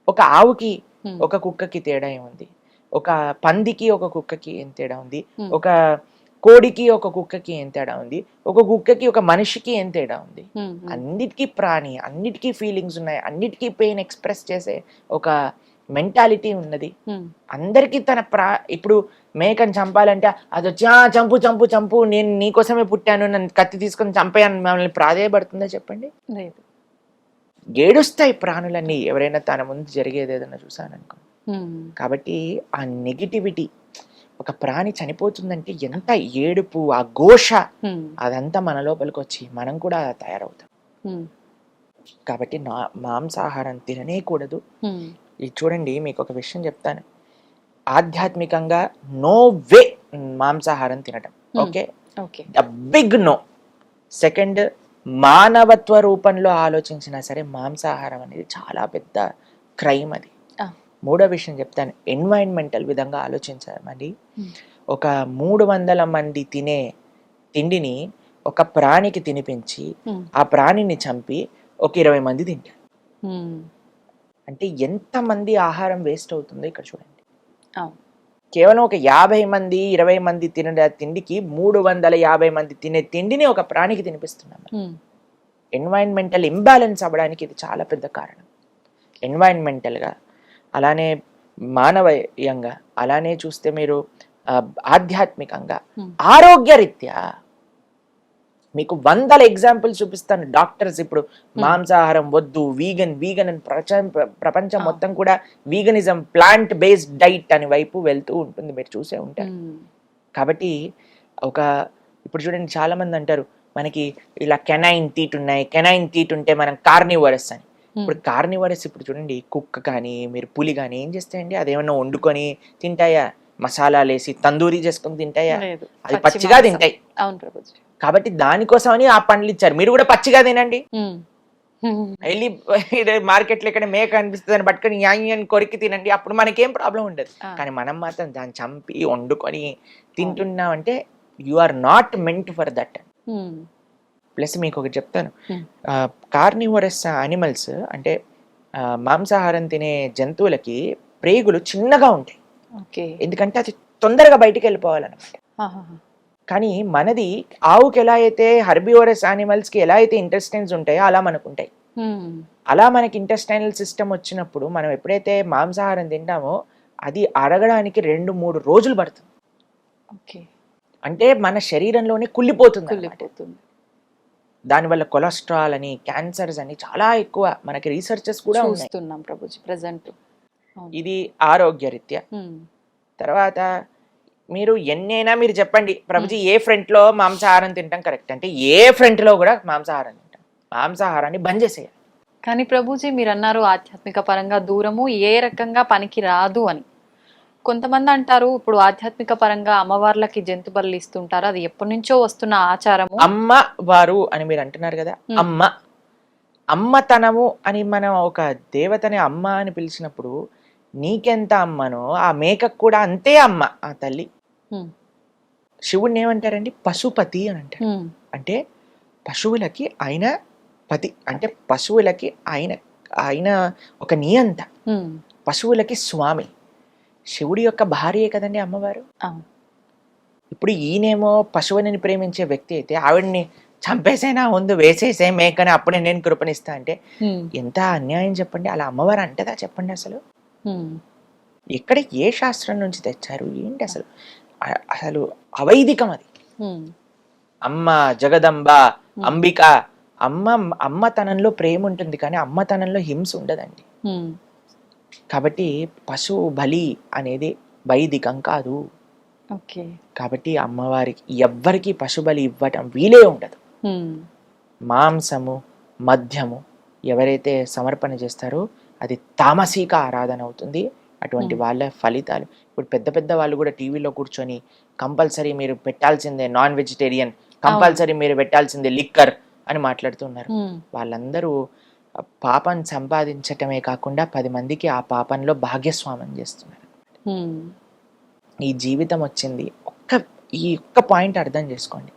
[SPEAKER 2] ఒక ఆవుకి ఒక కుక్కకి తేడా ఏముంది? ఒక పందికి ఒక కుక్కకి ఏం తేడా ఉంది? ఒక కోడికి ఒక కుక్కకి ఏం తేడా ఉంది? ఒక కుక్కకి ఒక మనిషికి ఏం తేడా ఉంది? అన్నిటికీ ప్రాణి, అన్నిటికీ ఫీలింగ్స్ ఉన్నాయి, అన్నిటికీ పెయిన్ ఎక్స్ప్రెస్ చేసే ఒక మెంటాలిటీ ఉన్నది. అందరికీ ఇప్పుడు మేకని చంపాలంటే అది వచ్చి చంపు చంపు చంపు, నేను నీకోసమే పుట్టాను, నన్ను కత్తి తీసుకొని చంపేయని మమ్మల్ని ప్రాధేయపడుతుందా చెప్పండి?
[SPEAKER 1] లేదు.
[SPEAKER 2] ఏడుస్తాయి ప్రాణులన్నీ ఎవరైనా తన ముందు జరిగేది ఏదైనా చూసాననుకో. కాబట్టి ఆ నెగిటివిటీ, ఒక ప్రాణి చనిపోతుందంటే ఎంత ఏడుపు, ఆ ఘోష, అదంతా మన లోపలికి వచ్చి మనం కూడా తయారవుతాం. కాబట్టి మాంసాహారం తిననే కూడదు. ఇది చూడండి, మీకు ఒక విషయం చెప్తాను. ఆధ్యాత్మికంగా నో వే మాంసాహారం తినటం. Okay, big no. సెకండ్, మానవత్వ రూపంలో ఆలోచించినా సరే మాంసాహారం అనేది చాలా పెద్ద క్రైమ్ అది. మూడో విషయం చెప్తాను, ఎన్వైరన్మెంటల్ విధంగా ఆలోచించామండి. ఒక 300 మంది తినే తిండిని ఒక ప్రాణికి తినిపించి ఆ ప్రాణిని చంపి ఒక 20 మంది తింటారు. అంటే ఎంతమంది ఆహారం వేస్ట్ అవుతుందో ఇక్కడ చూడండి. కేవలం ఒక 50 మంది 20 మంది తినే తిండికి 350 మంది తినే తిండిని ఒక ప్రాణికి తినిపిస్తున్నాం. ఎన్వైరన్మెంటల్ ఇంబ్యాలెన్స్ అవ్వడానికి ఇది చాలా పెద్ద కారణం. ఎన్వైరన్మెంటల్గా, అలానే మానవీయంగా, అలానే చూస్తే మీరు ఆధ్యాత్మికంగా, ఆరోగ్యరీత్యా మీకు 100 ఎగ్జాంపుల్స్ చూపిస్తాను. డాక్టర్స్ ఇప్పుడు మాంసాహారం వద్దు, వీగన్ అని ప్రపంచం మొత్తం కూడా వీగనిజం, ప్లాంట్ బేస్డ్ డైట్ అని వైపు వెళ్తూ ఉంటుంది, మీరు చూసే ఉంటారు. కాబట్టి ఇప్పుడు చూడండి, చాలా మంది అంటారు మనకి ఇలా కెనైన్ టీట్ ఉన్నాయి, కెనైన్ టీట్ ఉంటే మనం కార్నివరస్ అని. ఇప్పుడు కార్నివరస్, ఇప్పుడు చూడండి, కుక్క కానీ మీరు పులి కానీ ఏం చేస్తాయండి? అదేమన్నా వండుకొని తింటాయా? మసాలాలు వేసి తందూరి చేసుకొని తింటాయా? అది పచ్చిగా తింటాయి. కాబట్టి దానికోసమని ఆ పండ్లు ఇచ్చారు. మీరు కూడా పచ్చిగా తినండి. వెళ్ళి మార్కెట్ లో ఇక్కడ మేక అనిపిస్తుంది అని పట్టుకొని యాని కొరికి తినండి, అప్పుడు మనకేం ప్రాబ్లం ఉండదు. కానీ మనం మాత్రం దాన్ని చంపి వండుకొని తింటున్నాం అంటే you are not meant for that. Plus మీకు ఒకటి చెప్తాను, కార్నివరస్ యానిమల్స్ అంటే మాంసాహారం తినే జంతువులకి ప్రేగులు చిన్నగా ఉంటాయి. ఎందుకంటే అది తొందరగా బయటికి వెళ్ళిపోవాలన్నమాట. కానీ మనది, ఆవుకి ఎలా అయితే హెర్బివరస్ యానిమల్స్ కి ఎలా అయితే ఇంటెస్టైన్స్ ఉంటాయో అలా మనకు ఉంటాయి. అలా మనకి ఇంటెస్టైనల్ సిస్టమ్ వచ్చినప్పుడు మనం ఎప్పుడైతే మాంసాహారం తింటామో అది అరగడానికి 2-3 రోజులు పడుతుంది. అంటే మన శరీరంలోనే కుళ్ళిపోతుంది. దానివల్ల కొలెస్ట్రాల్ అని, క్యాన్సర్స్ అని చాలా ఎక్కువ మనకి రీసెర్చెస్ కూడా
[SPEAKER 1] చూస్తున్నాం ప్రభుజీ ప్రెజెంట్.
[SPEAKER 2] ఇది ఆరోగ్యరీత్యా. తర్వాత మీరు ఎన్నైనా మీరు చెప్పండి ప్రభుజీ, ఏ ఫ్రంట్ లో మాంసాహారం తింటాం కరెక్ట్ అంటే ఏ ఫ్రంట్ లో కూడా మాంసాహారం తింటాం. మాంసాహారాన్ని బంద్ చేసేయాలి.
[SPEAKER 1] కానీ ప్రభుజీ మీరు అన్నారు ఆధ్యాత్మిక పరంగా దూరము ఏ రకంగా పనికి రాదు అని. కొంతమంది అంటారు ఇప్పుడు ఆధ్యాత్మిక పరంగా అమ్మవార్లకి జంతు బలులు ఇస్తుంటారు, అది ఎప్పటి నుంచో వస్తున్న ఆచారము.
[SPEAKER 2] అమ్మ వారు అని మీరు అంటున్నారు కదా, అమ్మతనము అని మనం ఒక దేవతని అమ్మ అని పిలిచినప్పుడు నీకెంత అమ్మనో ఆ మేకకు కూడా అంతే అమ్మ ఆ తల్లి. శివుడిని ఏమంటారండి? పశుపతి అని అంటారు. అంటే పశువులకి ఆయన పతి, అంటే పశువులకి ఆయన ఒక నియంత, పశువులకి స్వామి. శివుడి యొక్క భార్యే కదండి అమ్మవారు. ఇప్పుడు ఈయనేమో పశువుని ప్రేమించే వ్యక్తి అయితే ఆవిడ్ని చంపేసైనా ముందు వేసేసే మేకని అప్పుడే నేను కృపణిస్తా అంటే ఎంత అన్యాయం చెప్పండి. అలా అమ్మవారు అంటదా చెప్పండి? అసలు ఎక్కడ ఏ శాస్త్రం నుంచి తెచ్చారు ఏంటి అసలు? అసలు అవైదికం అది. అమ్మ జగదంబ అంబిక, అమ్మతనంలో ప్రేమ ఉంటుంది కానీ అమ్మతనంలో హింస ఉండదండి. కాబట్టి పశు బలి అనేది వైదికం కాదు. కాబట్టి అమ్మవారికి ఎవ్వరికి పశుబలి ఇవ్వటం వీలే ఉండదు. మాంసము మద్యము ఎవరైతే సమర్పణ చేస్తారో అది తామసిక ఆరాధన అవుతుంది. అటువంటి వాళ్ళ ఫలితాలు ఇప్పుడు పెద్ద పెద్ద వాళ్ళు కూడా టీవీలో కూర్చొని కంపల్సరీ మీరు పెట్టాల్సిందే నాన్ వెజిటేరియన్, కంపల్సరీ మీరు పెట్టాల్సిందే లిక్కర్ అని మాట్లాడుతున్నారు. వాళ్ళందరూ పాపం సంపాదించటమే కాకుండా 10 మందికి ఆ పాపంలో భాగ్యస్వామం చేస్తున్నారు. ఈ జీవితం వచ్చింది ఈ ఒక్క పాయింట్ అర్థం చేసుకోండి.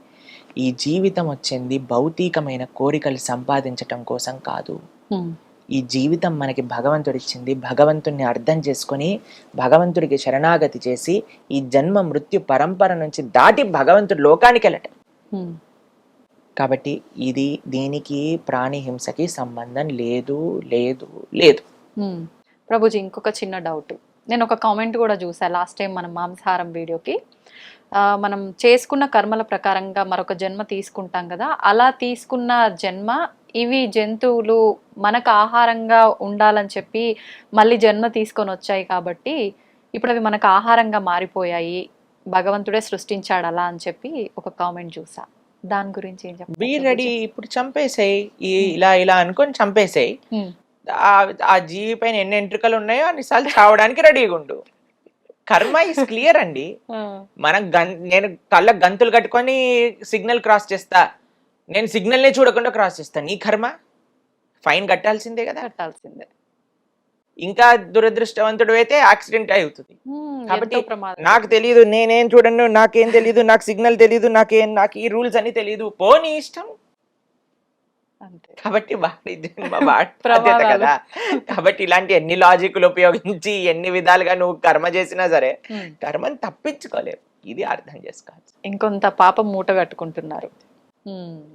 [SPEAKER 2] ఈ జీవితం వచ్చింది భౌతికమైన కోరికలు సంపాదించటం కోసం కాదు. ఈ జీవితం మనకి భగవంతుడు ఇచ్చింది, భగవంతుడిని అర్థం చేసుకొని భగవంతుడికి శరణాగతి చేసి ఈ జన్మ మృత్యు పరంపర నుంచి దాటి భగవంతుడి లోకానికి వెళ్ళటం. కాబట్టి దీనికి ప్రాణి హింసకి సంబంధం లేదు లేదు లేదు.
[SPEAKER 1] ప్రభుజీ ఇంకొక చిన్న డౌట్, నేను ఒక కామెంట్ కూడా చూసాను లాస్ట్ టైం మనం మాంసాహారం వీడియోకి. మనం చేసుకున్న కర్మల ప్రకారంగా మరొక జన్మ తీసుకుంటాం కదా, అలా తీసుకున్న జన్మ ఇవి జంతువులు మనకు ఆహారంగా ఉండాలని చెప్పి మళ్ళీ జన్మ తీసుకొని వచ్చాయి కాబట్టి ఇప్పుడు అవి మనకు ఆహారంగా మారిపోయాయి, భగవంతుడే సృష్టించాడు అలా అని చెప్పి ఒక కామెంట్ చూసా. దాని గురించి ఏం చెప్పాలి?
[SPEAKER 2] బీ రెడీ, ఇప్పుడు చంపేసాయి, ఇలా ఇలా అనుకొని చంపేసాయి. ఆ జీవి పైన ఎన్ని ఎంట్రుకలు ఉన్నాయో అన్నిసార్లు చావడానికి రెడీగా ఉండు. కర్మ ఇస్ క్లియర్ అండి. నేను కళ్ళ గంతులు కట్టుకొని సిగ్నల్ క్రాస్ చేస్తా, నేను సిగ్నల్ నే చూడకుండా క్రాస్ చేస్తా, నీ కర్మ ఫైన్ కట్టాల్సిందే కదా.
[SPEAKER 1] కట్టాల్సిందే.
[SPEAKER 2] ఇంకా దురదృష్టవంతుడు అయితే యాక్సిడెంట్ అవుతుంది. కాబట్టి నాకు తెలియదు, నేనేం చూడండి, నాకేం తెలియదు, నాకు సిగ్నల్ తెలియదు, నాకు ఈ రూల్స్ అని తెలియదు, పో నీ ఇష్టం. కాబట్టి బాధ్యత కదా. కాబట్టి ఇలాంటి ఎన్ని లాజిక్లు ఉపయోగించి ఎన్ని విధాలుగా నువ్వు కర్మ చేసినా సరే కర్మని తప్పించుకోలేవు. ఇది అర్థం చేసుకోవాలి.
[SPEAKER 1] ఇంకొంత పాపం మూట కట్టుకుంటున్నారు.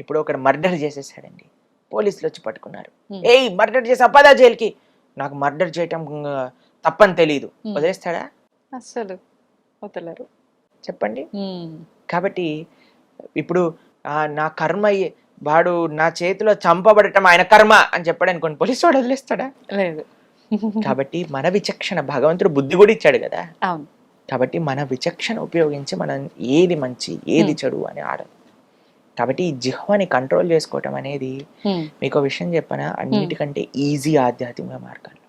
[SPEAKER 2] ఇప్పుడు ఒకడు మర్డర్ చేసేసాడండి, పోలీసులు వచ్చి పట్టుకున్నారు. ఏయ్ మర్డర్ చేసా, పదా జైలుకి. నాకు మర్డర్ చేయటం తప్పని తెలియదు, వదిలేస్తాడా?
[SPEAKER 1] అసలు వదలరు.
[SPEAKER 2] చెప్పండి. కాబట్టి ఇప్పుడు నా కర్మ, వాడు నా చేతిలో చంపబడటం ఆయన కర్మ అని చెప్పాడు అనుకోండి, పోలీసు వాడు వదిలేస్తాడా?
[SPEAKER 1] లేదు.
[SPEAKER 2] కాబట్టి మన విచక్షణ, భగవంతుడు బుద్ధి కూడా ఇచ్చాడు కదా.
[SPEAKER 1] అవును.
[SPEAKER 2] కాబట్టి మన విచక్షణ ఉపయోగించి మనం ఏది మంచి ఏది చెడు అని ఆడాలి. కాబట్టి ఈ జిహ్వని కంట్రోల్ చేసుకోవటం అనేది మీకు విషయం చెప్పనా, అన్నిటికంటే ఈజీ ఆధ్యాత్మిక మార్గాలు.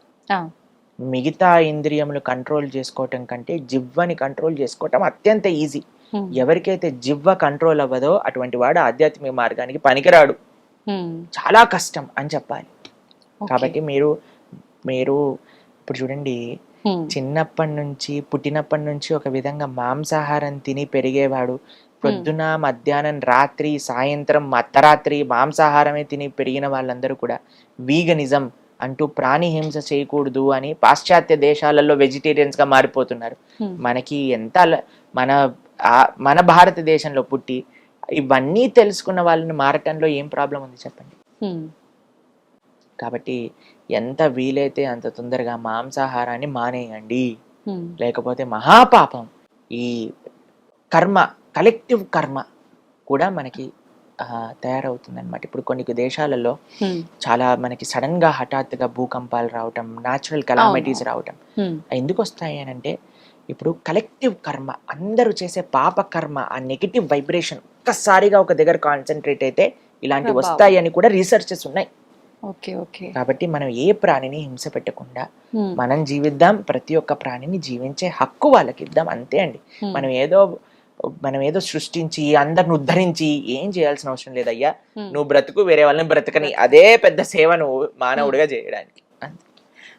[SPEAKER 2] మిగతా ఇంద్రియములు కంట్రోల్ చేసుకోవటం కంటే జిహ్వని కంట్రోల్ చేసుకోవటం అత్యంత ఈజీ. ఎవరికైతే జిహ్వ కంట్రోల్ అవ్వదో అటువంటి వాడు ఆధ్యాత్మిక మార్గానికి పనికిరాడు, చాలా కష్టం అని చెప్పాలి. కాబట్టి మీరు ఇప్పుడు చూడండి, పుట్టినప్పటి నుంచి ఒక విధంగా మాంసాహారం తిని పెరిగేవాడు పొద్దున మధ్యాహ్నం రాత్రి సాయంత్రం అర్ధరాత్రి మాంసాహారమే తిని పెరిగిన వాళ్ళందరూ కూడా వీగనిజం అంటూ ప్రాణి హింస చేయకూడదు అని పాశ్చాత్య దేశాలలో వెజిటేరియన్స్ గా మారిపోతున్నారు. మనకి ఎంత మన భారతదేశంలో పుట్టి ఇవన్నీ తెలుసుకున్న వాళ్ళని మారటంలో ఏం ప్రాబ్లం ఉంది చెప్పండి. కాబట్టి ఎంత వీలైతే అంత తొందరగా మాంసాహారాన్ని మానేయండి, లేకపోతే మహాపాపం. ఈ కర్మ, కలెక్టివ్ కర్మ కూడా మనకి తయారవుతుంది అనమాట. ఇప్పుడు కొన్ని దేశాలలో చాలా మనకి సడన్ గా హఠాత్తుగా భూకంపాలు రావటం, న్యాచురల్ కెలామిటీస్ రావటం ఎందుకు వస్తాయి అని అంటే, ఇప్పుడు కలెక్టివ్ కర్మ, అందరూ చేసే పాప కర్మ, ఆ నెగిటివ్ వైబ్రేషన్ ఒక్కసారిగా ఒక దగ్గర కాన్సన్ట్రేట్ అయితే ఇలాంటివి వస్తాయి అని కూడా రీసెర్చెస్ ఉన్నాయి.
[SPEAKER 1] Okay okay.
[SPEAKER 2] కాబట్టి మనం ఏ ప్రాణిని హింస పెట్టకుండా మనం జీవిద్దాం, ప్రతి ఒక్క ప్రాణిని జీవించే హక్కు వాళ్ళకి ఇద్దాం, అంతే అండి. మనం ఏదో సృష్టించి అందరిని ఉద్ధరించి ఏం చేయాల్సిన అవసరం లేదయ్యా. నువ్వు బ్రతుకు, వేరే వాళ్ళని బ్రతకని, అదే పెద్ద సేవ నువ్వు మానవుడిగా చేయడానికి.